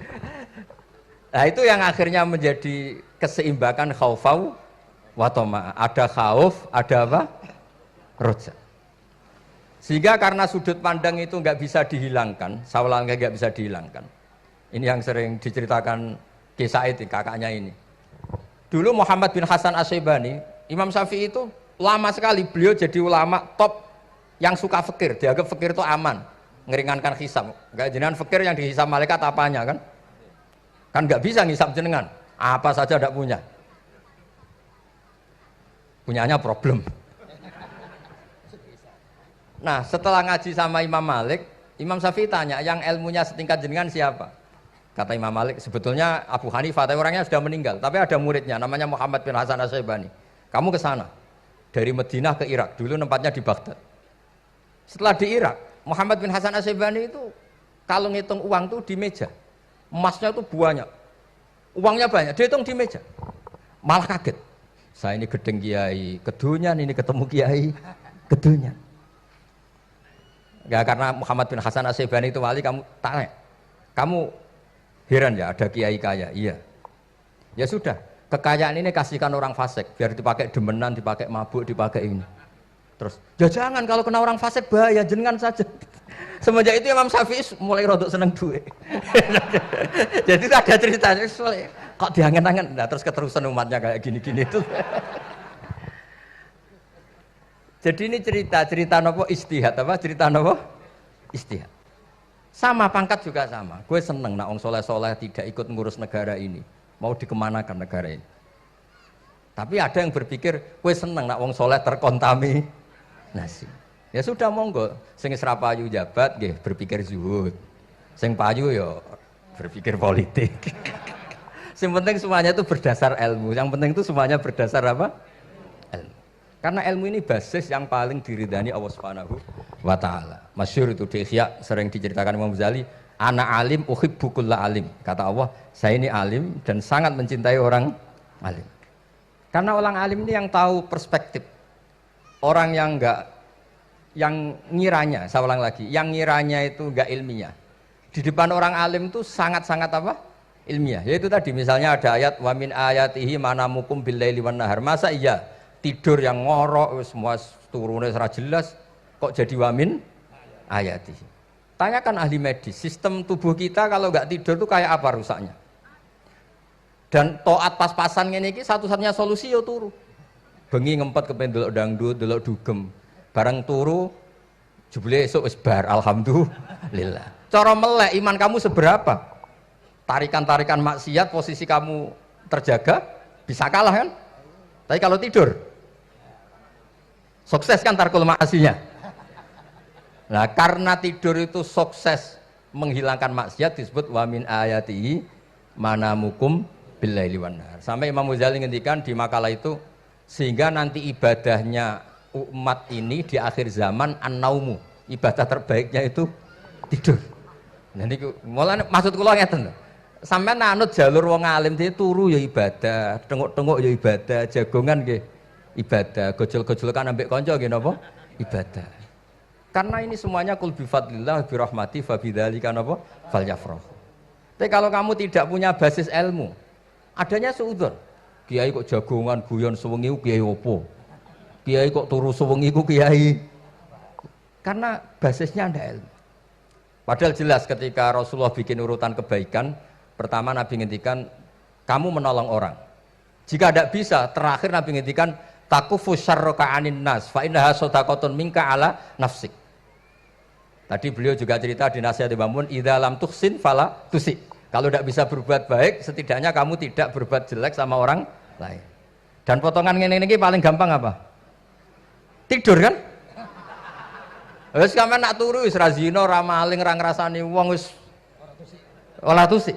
A: nah itu yang akhirnya menjadi keseimbangan khaufau wa tama. Ada khauf, ada apa? Roja. Sehingga karena sudut pandang itu nggak bisa dihilangkan, saya nggak bisa dihilangkan. Ini yang sering diceritakan Kisah itu kakaknya ini. Dulu Muhammad bin Hasan Asy-Syaibani, Imam Syafi'i itu lama sekali beliau jadi ulama top yang suka fikir. Dianggap fikir itu aman, ngeringankan hisab. Enggak jenengan fikir yang dihisab malaikat apanya kan? Kan nggak bisa ngisab jenengan, apa saja tidak punya. Punyanya problem. Nah setelah ngaji sama Imam Malik, Imam Syafi'i tanya, yang ilmunya setingkat jenengan siapa? Kata Imam Malik, sebetulnya Abu Hanifah, tapi orangnya sudah meninggal, tapi ada muridnya namanya Muhammad bin Hasan Asy-Syaibani. Kamu ke sana, dari Madinah ke Irak, dulu tempatnya di Baghdad. Setelah di Irak, Muhammad bin Hasan Asy-Syaibani itu kalau ngitung uang tuh di meja, emasnya tuh banyak, uangnya banyak, dia hitung di meja, malah kaget. Saya ini gedeng kiai, kedunyan, ini ketemu kiai, kedunyan. Ya karena Muhammad bin Hasan Asy-Syaibani itu wali, kamu tanya, kamu heran ya ada kiai kaya? Iya. Ya sudah, kekayaan ini kasihkan orang fasik, biar dipakai demenan, dipakai mabuk, dipakai ini. Terus, ya jangan, kalau kena orang fasik bahaya, jenengan saja. Semenjak itu Imam Syafi'i mulai rodok seneng duit. Jadi ada ceritanya, kok diangen-angen, nah, terus keterusan umatnya kayak gini-gini itu. Jadi ini cerita nopo istihad apa? Cerita nopo istihad. Sama pangkat juga sama. Gue seneng nak wong soleh-soleh tidak ikut ngurus negara ini. Mau dikemanakan negara ini. Tapi ada yang berpikir, gue seneng nak wong soleh terkontaminasi. Ya sudah monggo. Sing wis ra payu jabat nggih berpikir zuhud. Sing payu ya berpikir politik. Yang penting semuanya itu berdasar ilmu. Yang penting itu semuanya berdasar apa? Ilmu. Karena ilmu ini basis yang paling diridani Allah Subhanahu wa taala. Masyhur itu di Ihya sering diceritakan Imam Ghazali, ana alim uhibbu kulla alim. Kata Allah, saya ini alim dan sangat mencintai orang alim. Karena orang alim ini yang tahu perspektif. Orang yang enggak, yang ngiranya, saya ulang lagi, yang ngiranya itu enggak ilmiah. Di depan orang alim itu sangat-sangat apa? Ilmiah. Yaitu tadi misalnya ada ayat wa min ayatihi manamukum billaili wan nahar. Masa iya tidur yang ngorok semua turunnya secara jelas kok jadi wamin ayati. Tanyakan ahli medis, sistem tubuh kita kalau nggak tidur itu kayak apa rusaknya? Dan toat pas-pasan ini satu-satunya solusi yo turu. Bengi ngempet kepen delok dangdut, delok dugem. Bareng turu jebule esuk wis bar alhamdulillah. Cara melek iman kamu seberapa? Tarikan-tarikan maksiat posisi kamu terjaga bisa kalah kan? Tapi kalau tidur Sukses kan tarkul maksinya. Nah, karena tidur itu sukses menghilangkan maksiat disebut wa min ayatihi manamukum billaili wan nahar. Sampai Imam Ghazali ngendikan di makalah itu sehingga nanti ibadahnya umat ini di akhir zaman an-naumu. Ibadah terbaiknya itu tidur. Nah niku mulane maksud kula ngeten lho. Sampeyan anut jalur wong alim dhewe turu ya ibadah, tengok-tengok ya ibadah, jagongan nggih ibadah, gojol-gojolkan ambek kanca nggih napa? Ibadah. Karena ini semuanya kul bi fadlillah bi rahmati fa bidzalika napa? Falyafrahu. Tapi kalau kamu tidak punya basis ilmu, adanya suudzon. Kiai kok jagongan guyon sewengi kiai opo? Kiai kok turu sewengi ku kiai. Karena basisnya ada ilmu. Padahal jelas ketika Rasulullah bikin urutan kebaikan, pertama Nabi ngendikan kamu menolong orang. Jika tidak bisa, terakhir Nabi ngendikan takufu syarraka anin nas fa innaha shadaqatun minka ala nafsik. Tadi beliau juga cerita di nasihat Imam Mun, idza lam tuhsin fala tusi. Kalau tidak bisa berbuat baik, setidaknya kamu tidak berbuat jelek sama orang lain. Dan potongan ngene iki paling gampang apa? Tidur kan? Wis sampean nak turu wis ra zina, ra maling, ra ngrasani wong wis ora tusik.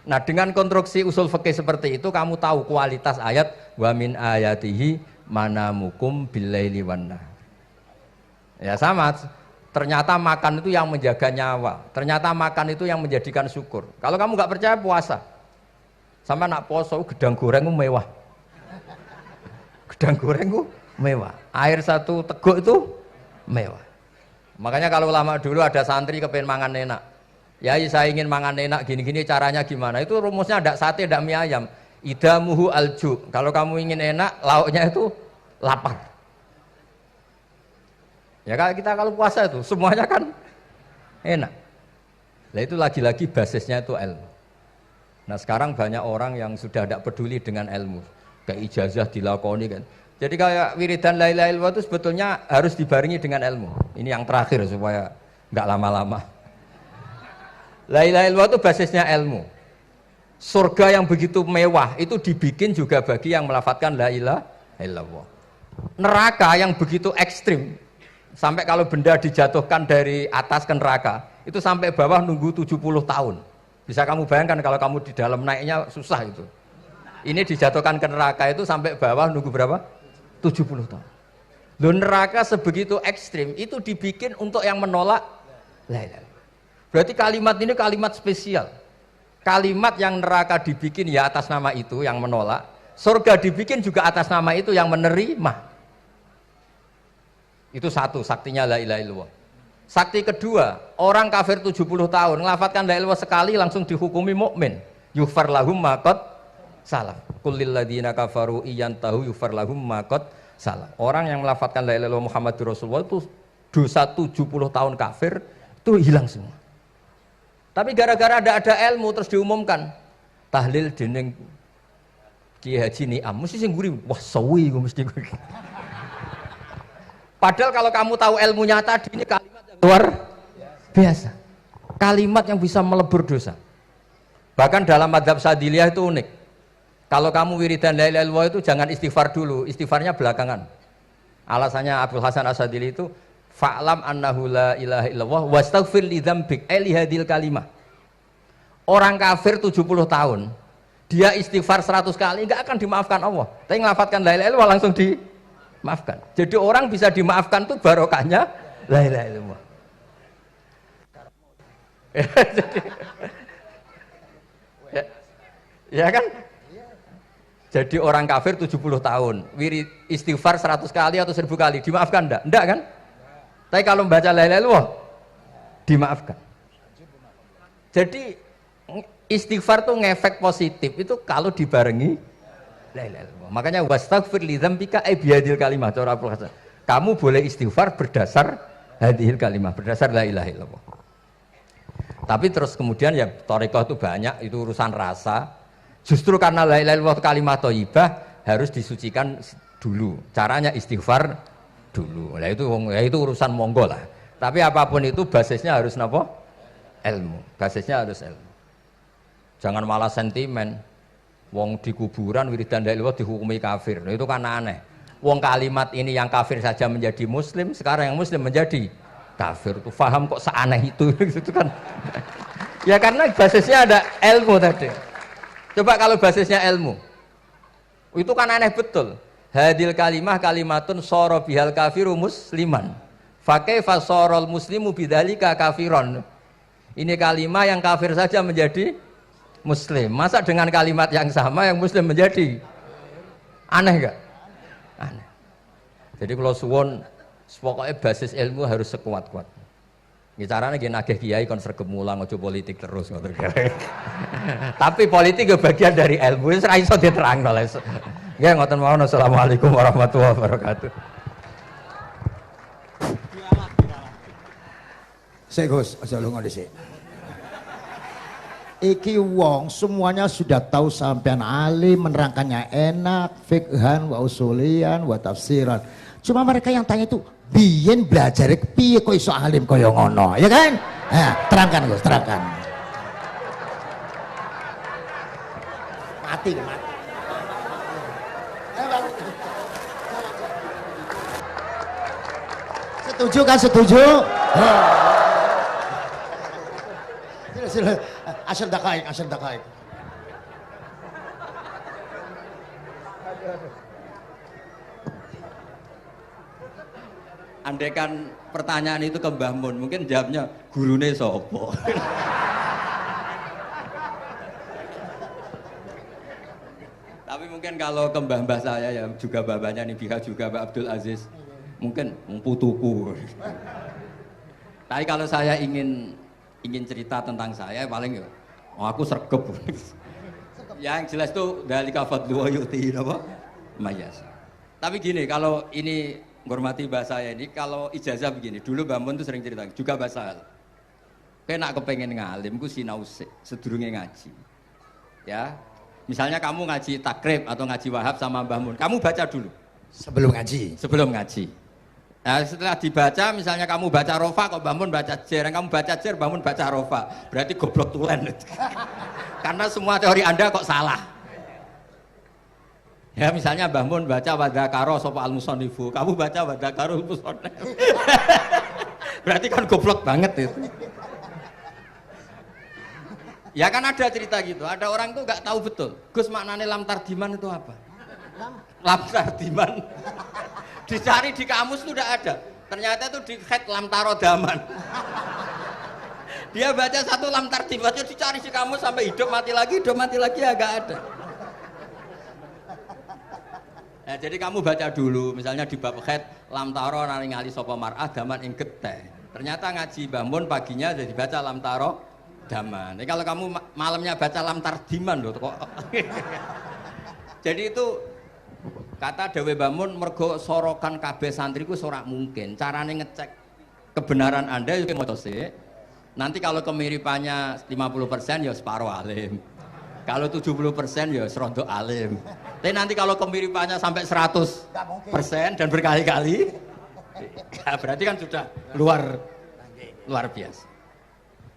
A: Nah, dengan konstruksi usul fikih seperti itu kamu tahu kualitas ayat wa min ayatihi manamukum billaili wan nahar. Ya sama, ternyata makan itu yang menjaga nyawa. Ternyata makan itu yang menjadikan syukur. Kalau kamu nggak percaya puasa. Sama nak poso gedang goreng itu mewah. Gedang goreng itu mewah. Air satu teguk itu mewah. Makanya kalau lama dulu ada santri kepengen mangan enak. Ya saya ingin mangan enak gini-gini caranya gimana? Itu rumusnya ada sate, ada mie ayam. Idamuhu alju. Kalau kamu ingin enak, lauknya itu lapar. Ya kita kalau puasa itu semuanya kan enak. Nah itu lagi-lagi basisnya itu ilmu. Nah sekarang banyak orang yang sudah tidak peduli dengan ilmu. Kayak ijazah dilakoni kan. Jadi kayak wiridan la ilaha illallah itu sebetulnya harus dibarengi dengan ilmu. Ini yang terakhir supaya nggak lama-lama. La ilaha illallah itu basisnya ilmu. Surga yang begitu mewah itu dibikin juga bagi yang melafadzkan la ilaha illallah. Neraka yang begitu ekstrim sampai kalau benda dijatuhkan dari atas ke neraka itu sampai bawah nunggu 70 tahun. Bisa kamu bayangkan kalau kamu di dalam naiknya susah itu. Ini dijatuhkan ke neraka itu sampai bawah nunggu berapa? 70 tahun. Loh neraka sebegitu ekstrim itu dibikin untuk yang menolak la ilaha illallah. Berarti kalimat ini kalimat spesial. Kalimat yang neraka dibikin ya atas nama itu yang menolak, surga dibikin juga atas nama itu yang menerima. Itu satu saktinya la ilaha illallah. Sakti kedua, orang kafir 70 tahun ngelafadzkan la ilaha illallah sekali langsung dihukumi mukmin. Yughfar lahum ma qad salaf. Qul lil ladzina kafaru iyantahu yughfar lahum ma qad salaf. Orang yang melafadzkan la ilaha illallah Muhammadur Rasulullah itu dosa 70 tahun kafir itu hilang semua. Tapi gara-gara ada ilmu terus diumumkan tahlil dening Kiai Haji Niam mesti sing nguri wah sawi mesti. Padahal kalau kamu tahu ilmunya tadi ini kalimat yang luar biasa. Kalimat yang bisa melebur dosa. Bahkan dalam mazhab Sadiliyah itu unik. Kalau kamu wiridan la ilaha illallah itu jangan istighfar dulu, istighfarnya belakangan. Alasannya Abdul Hasan As-Sadili itu fa'lam annahu la ilaha illallah wastaghfir li dzambik li hadil kalimah. Orang kafir 70 tahun, dia istighfar 100 kali enggak akan dimaafkan Allah. Tapi ngelafadzkan la ilaha illallah langsung dimaafkan. Jadi orang bisa dimaafkan tuh barokahnya la ilaha illallah. ya kan? Jadi orang kafir 70 tahun, wirid istighfar 100 kali atau 1000 kali dimaafkan enggak? Enggak kan? Tapi kalau membaca la ilaha illallah dimaafkan. Jadi istighfar tuh ngefek positif itu kalau dibarengi la ilaha illallah. Makanya wastaghfir li dzambika bihadil kalimah cara Abdul Hasan. Kamu boleh istighfar berdasar hadhil kalimah, berdasar la ilaha illallah. Tapi terus kemudian ya thariqah itu banyak, itu urusan rasa. Justru karena la ilaha illallah kalimat thayyibah harus disucikan dulu. Caranya istighfar dulu. Nah itu urusan monggo lah. Tapi apapun itu basisnya harus napa? Ilmu. Basisnya harus ilmu. Jangan malah sentimen. Wong di kuburan wiridan la ilaha dihukumi kafir. Nah, itu kan aneh. Wong kalimat ini yang kafir saja menjadi muslim, sekarang yang muslim menjadi kafir. Tuh paham kok seaneh itu gitu kan. Ya karena basisnya ada ilmu tadi. Coba kalau basisnya ilmu. Itu kan aneh betul. Hadil kalimah kalimatun soro bihal kafiru musliman. Fakaifa sorol muslimu bidzalika kafiron. Ini kalimat yang kafir saja menjadi muslim. Masa dengan kalimat yang sama yang muslim menjadi aneh enggak? Aneh. Jadi kalau suwon pokoknya basis ilmu harus sekuat-kuat. Caranya gini nagih kiai kon sregep mulang aja politik terus ngoten. Tapi politik itu bagian dari ilmu, wis ra iso diterangno lho. Nggih ngoten mawon. Assalamualaikum warahmatullahi wabarakatuh.
B: Sik Gus, aja lunga dhisik. Iki wong semuanya sudah tahu sampean alim, menerangkannya enak, fikhan wa usulian wa tafsiran. Cuma mereka yang tanya itu, biyen belajar piye kok iso alim kaya ngono, ya kan? Nah, terangkan Gus, terangkan. Mati. Setuju kan? Setuju? Sila. Asal dakaik.
A: Andaikan pertanyaan itu ke Mbah Mun, mungkin jawabnya gurune sopo. Tapi mungkin kalau ke mbah-mbah saya ya juga babanya nih Biha juga Mbak Abdul Aziz, mungkin putuku. Tapi kalau saya ingin cerita tentang saya paling ya aku sregep. Yang jelas tuh dari kafadlu wa yu'ti apa? Mayas. Tapi gini, kalau ini menghormati bahasa saya ini, kalau ijazah begini, dulu Mbak Mun tuh sering cerita juga bahasa. Kena kepengen ngalim, ku sinau sedurunge ngaji. Ya, misalnya kamu ngaji takrib atau ngaji wahab sama Mbah Mun, kamu baca dulu.
B: Sebelum ngaji. Nah, setelah dibaca, misalnya kamu baca rofa, kok Mbah Mun baca jer, kamu baca jer, Mbah Mun baca rofa, berarti goblok tulen. Karena semua teori Anda kok salah. Ya, misalnya Mbah Mun baca wadakaro sopa al-musonifu, kamu baca wadakaro musonif. Berarti kan goblok banget itu. Ya kan ada cerita gitu, ada orang tuh nggak tahu betul. Gus, maknanya lam tardiman itu apa? Lam tardiman. Dicari di kamus itu udah ada. Ternyata itu di khet lam tarodaman. Dia baca satu lam tardiman, dicari di kamus sampai hidup mati lagi ya gak ada. Nah, jadi kamu baca dulu, misalnya di bab khet lam taro naringali sapa mar'ah daman ing geteh. Ternyata ngaji Mbah Mun paginya jadi baca lam taro daman. Jadi kalau kamu malamnya baca lam tardiman loh kok. Jadi itu kata Dewi Mbah Mun mergo sorokan kabeh santriku ora mungkin. Carane ngecek kebenaran Anda itu motose. Nanti kalau kemiripannya 50% ya separuh alim. Kalau 70% ya serondo alim. Tapi nanti kalau kemiripannya sampai 100% dan berkali-kali, ya berarti kan sudah luar biasa.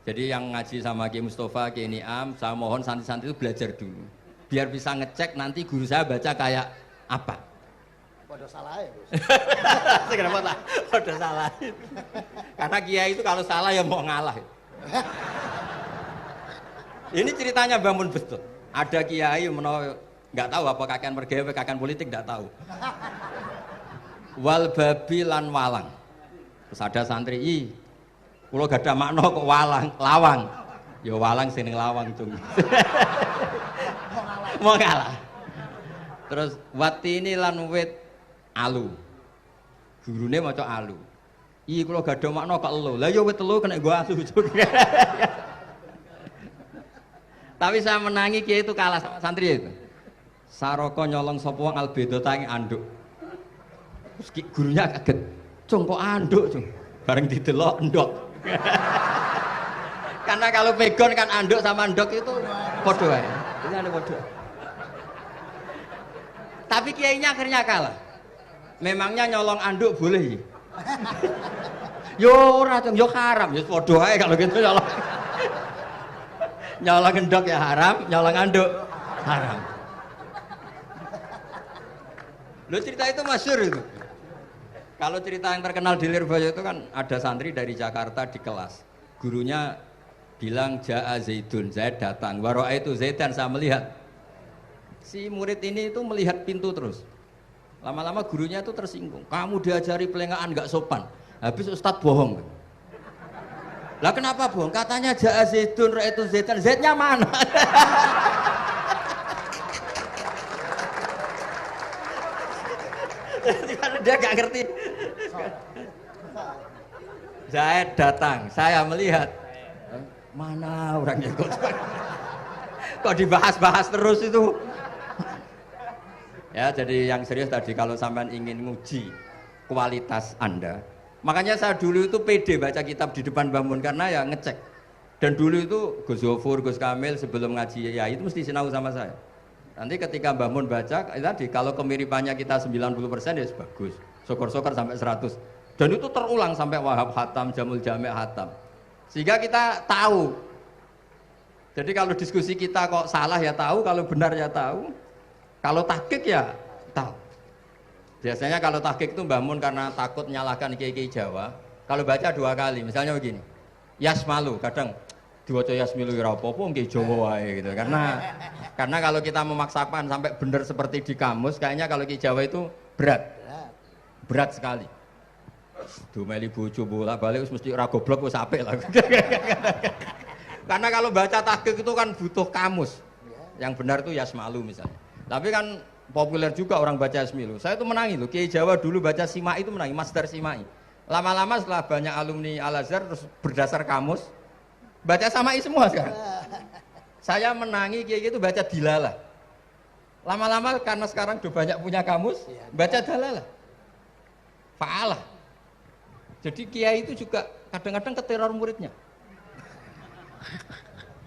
B: Jadi yang ngaji sama Ki Mustafa, Ki Niam, saya mohon santri-santri itu belajar dulu. Biar bisa ngecek nanti guru saya baca kayak apa. Podo salah ya, Gus.
A: Kenapa tak? Podo salah. Karena kiai itu kalau salah ya mau ngalah. Ini ceritanya Mbah Mun betul. Ada kiai nggak tahu apa kakean mergawe, kakean politik nggak tahu. Wal babi lan walang. Terus ada santri, kulo gak ada makna kok lawang. Ya walang sing lawang cung. Mau ngalah. Terus watini lan wit alu. Gurune maca alu. Kulo gak ada makna kok elo. Lah ya wit telu kena gua asu. Tapi saya menangi kiai itu kalah sama santri itu. Saroko nyolong sapa wong albedo tangi anduk. Terus gurunya kaget. Cung kok anduk, cung. Bareng didelok endok. Karena kalau pegon kan anduk sama endok itu padha wae. Ini ada padha. Tapi kiainya akhirnya kalah. Memangnya nyolong anduk boleh? Yo ora, cung, yo haram, yo padha wae kalau gitu nyolong. Nyolong endok ya haram, nyolong anduk haram.
B: Lo cerita itu masyhur itu. Kalau cerita yang terkenal di Lirboyo itu kan ada santri dari Jakarta di kelas. Gurunya bilang Ja'a Zaidun, Zaid datang. Waro'a itu Zaidan, saya melihat. Si murid ini itu melihat pintu terus. Lama-lama gurunya itu tersinggung. Kamu diajari pelengahan nggak sopan. Habis Ustadz bohong. Lah kenapa bohong? Katanya Ja'a Zaidun, Ra'a itu Zaidan. Zaidnya mana? Dia nggak ngerti. Zaid datang, saya melihat. Mana orangnya kok dibahas-bahas terus itu? Ya, jadi yang serius tadi kalau sampean ingin nguji kualitas Anda, makanya saya dulu itu pede baca kitab di depan Mbah Mun karena ya ngecek. Dan dulu itu Gus Zofur, Gus Kamil sebelum ngaji ya itu mesti sinau sama saya. Nanti ketika Mbah Mun baca tadi kalau kemiripannya kita 90% ya bagus. Syukur-syukur sampai 100. Dan itu terulang sampai Wahab Hatam, Jamul Jami' Hatam. Sehingga kita tahu. Jadi kalau diskusi kita kok salah ya tahu, kalau benar ya tahu. Kalau tahqiq ya tahu. Biasanya kalau tahqiq itu Mbah Mun karena takut nyalahkan kiai-kiai Jawa, kalau baca 2 kali, misalnya begini. Yasmalu, kadang diwaca Yasmilu ora apa-apa nggih Jawa wae gitu. Karena kalau kita memaksakan sampai benar seperti di kamus, kayaknya kalau kiai Jawa itu berat. Berat sekali. Dumeli bojo bolak-balik mesti ora goblok wis apik lah. Karena kalau baca tahqiq itu kan butuh kamus. Yang benar itu Yasmalu misalnya. Tapi kan populer juga orang baca Yasmilu. Saya itu menangi loh. Kiai Jawa dulu baca Simai itu menangi, Masdar Simai. Lama-lama setelah banyak alumni Al-Azhar terus berdasar kamus baca Samai semua sekarang. Saya menangi kiai itu baca Dilalah. Lama-lama karena sekarang udah banyak punya kamus, baca Dalalah. Fa'alah. Jadi kiai itu juga kadang-kadang keteror muridnya.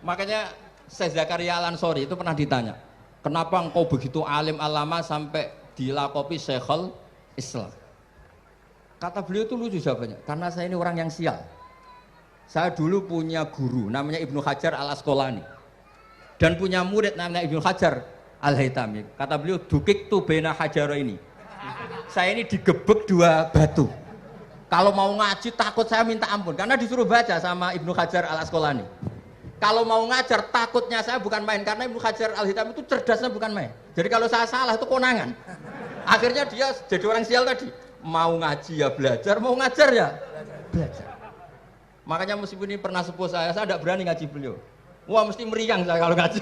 B: Makanya Syekh Zakaria Al-Ansori itu pernah ditanya, kenapa engkau begitu alim alama sampai dilakopi Syekhul Islam? Kata beliau itu lucu jawabannya, karena saya ini orang yang sial. Saya dulu punya guru namanya Ibnu Hajar Al-Asqalani dan punya murid namanya Ibnu Hajar Al-Haytami. Kata beliau, dukik tu bena hajaro ini. Saya ini digebek 2 batu. Kalau mau ngaji takut saya minta ampun karena disuruh baca sama Ibnu Hajar Al-Asqalani. Kalau mau ngajar takutnya saya bukan main karena Ibnu Hajar Al-Haytami itu cerdasnya bukan main. Jadi kalau saya salah itu konangan. Akhirnya dia jadi orang sial tadi. Mau ngaji ya belajar, mau ngajar ya belajar. Makanya meskipun ini pernah sepuh saya tidak berani ngaji beliau. Wah mesti meriang saya kalau ngaji.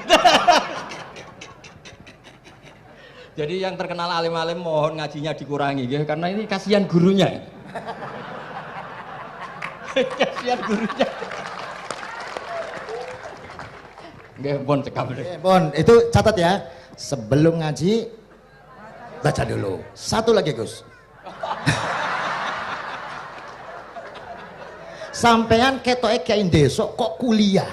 B: Jadi yang terkenal alim-alim mohon ngajinya dikurangi ya, karena ini kasihan gurunya. Kasihan gurunya. Nggih, Bon cekap deh.
C: Bon, itu catat ya. Sebelum ngaji baca dulu. Satu lagi, Gus. Sampean ketoke kiai ndesok kok kuliah.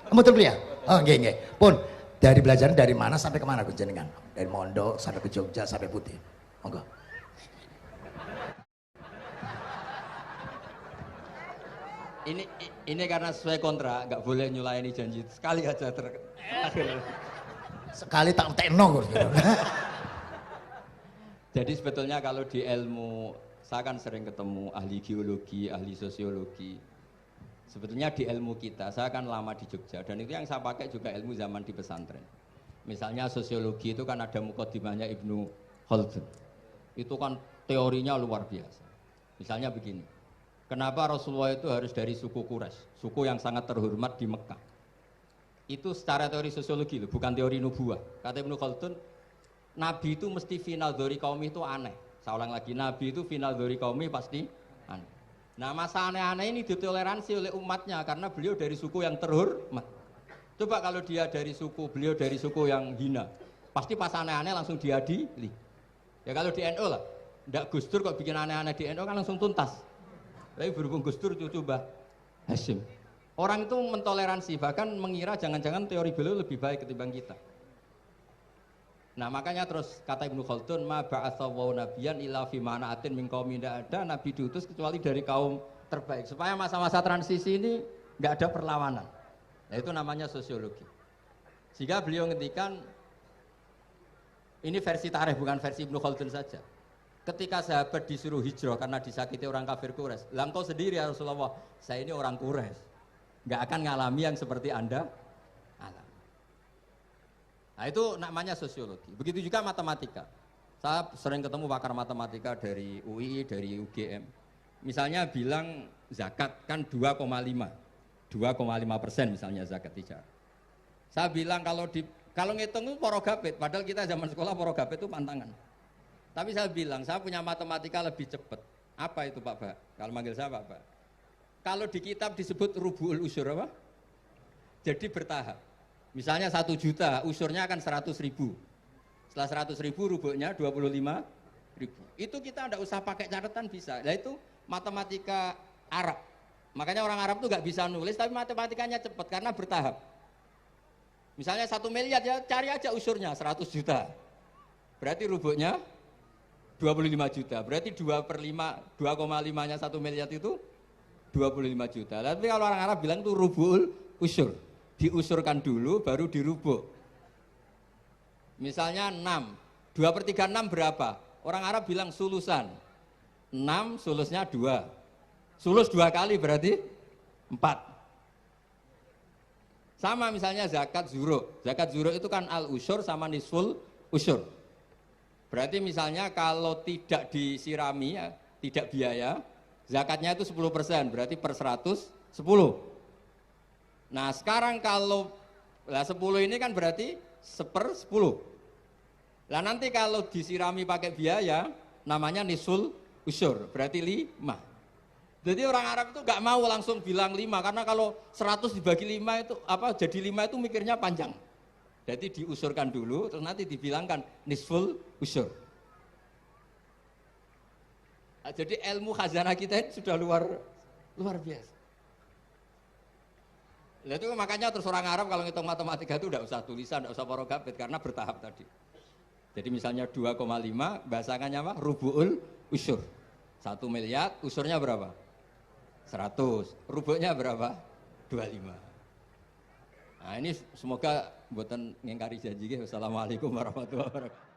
C: Betul kuliah? Oh, nggih nggih. Pun dari belajar dari mana sampai kemana Gus jenengan? Dari Mondok sampai ke Jogja sampai Putih. Monggo.
B: Ini karena sesuai kontrak, nggak boleh nyulayani janji sekali aja
C: Sekali tak tekno Gus.
B: Jadi sebetulnya kalau di ilmu, saya kan sering ketemu ahli geologi, ahli sosiologi. Sebetulnya di ilmu kita, saya kan lama di Jogja dan itu yang saya pakai juga ilmu zaman di pesantren. Misalnya sosiologi itu kan ada mukadimahnya Ibnu Khaldun. Itu kan teorinya luar biasa. Misalnya begini, kenapa Rasulullah itu harus dari suku Quraisy, suku yang sangat terhormat di Mekah? Itu secara teori sosiologi loh, bukan teori nubuah. Kata Ibnu Khaldun, Nabi itu mesti final dzori kaumi itu aneh. Saya ulang lagi, Nabi itu final dzori kaumi pasti aneh. Nah masa aneh-aneh ini ditoleransi oleh umatnya karena beliau dari suku yang terhormat. Coba kalau dia dari suku, beliau dari suku yang hina, pasti pas aneh-aneh langsung diadili. Ya kalau di NU lah, ndak Gus Dur kok bikin aneh-aneh di NU kan langsung tuntas. Tapi berhubung Gus Dur cucu Mbah Hasyim, orang itu mentoleransi, bahkan mengira jangan-jangan teori beliau lebih baik ketimbang kita. Nah makanya terus kata Ibnu Khaldun, ma ba'atsawu nabiyan illa fi mana'atin min qaumin, tidak ada nabi diutus kecuali dari kaum terbaik supaya masa-masa transisi ini nggak ada perlawanan. Nah itu namanya sosiologi. Sehingga beliau ngendikan Ini versi tarikh, bukan versi Ibnu Khaldun saja. Ketika sahabat disuruh hijrah karena disakiti orang kafir Quraisy, lah engkau sendiri ya Rasulullah, saya ini orang Quraisy, nggak akan ngalami yang seperti Anda alami. Nah itu namanya sosiologi. Begitu juga matematika. Saya sering ketemu pakar matematika dari UI, dari UGM. Misalnya bilang zakat kan 2,5% misalnya zakat tijar. Saya bilang kalau ngitung itu porogabit, padahal kita zaman sekolah porogabit itu pantangan. Tapi saya bilang, saya punya matematika lebih cepat. Apa itu Pak Ba? Kalau manggil saya Pak Ba. Kalau di kitab disebut rubu'ul usur apa? Jadi bertahap. Misalnya 1 juta, usurnya akan 100.000. Setelah 100.000 rubu'nya 25.000. Itu kita tidak usah pakai catatan bisa. Nah itu matematika Arab. Makanya orang Arab tuh nggak bisa nulis, tapi matematikanya cepat karena bertahap. Misalnya 1 miliar ya cari aja usurnya 100 juta. Berarti rubuhnya 25 juta. Berarti 2,5-nya 1 miliar itu 25 juta. Tapi kalau orang Arab bilang itu rubuhul usur. Diusurkan dulu baru dirubuk. Misalnya 6. 2/3 6 berapa? Orang Arab bilang sulusan. 6 sulusnya 2. Sulus 2 kali berarti 4. Sama misalnya zakat zuro. Zakat zuro itu kan al-usyur sama nisful usyur. Berarti misalnya kalau tidak disirami, ya, tidak biaya, zakatnya itu 10%, berarti per 100, 10. Nah sekarang kalau 10 ini kan berarti 1/10. Nah nanti kalau disirami pakai biaya, namanya nisful usyur, berarti 5. Jadi orang Arab itu nggak mau langsung bilang 5, karena kalau 100 dibagi 5 itu jadi 5 itu mikirnya panjang. Jadi diusurkan dulu, terus nanti dibilangkan nisful usyur. Nah, jadi ilmu khazanah kita ini sudah luar biasa. Nah, itu makanya terus orang Arab kalau ngitung matematika itu tidak usah tulisan, tidak usah porogabit karena bertahap tadi. Jadi misalnya 2,5 bahasannya apa? Rubu'ul usyur. 1 miliar, usurnya berapa? 100. Rubuhnya berapa? 25. Nah ini semoga buatan ngingkari janji. Wassalamualaikum warahmatullahi wabarakatuh.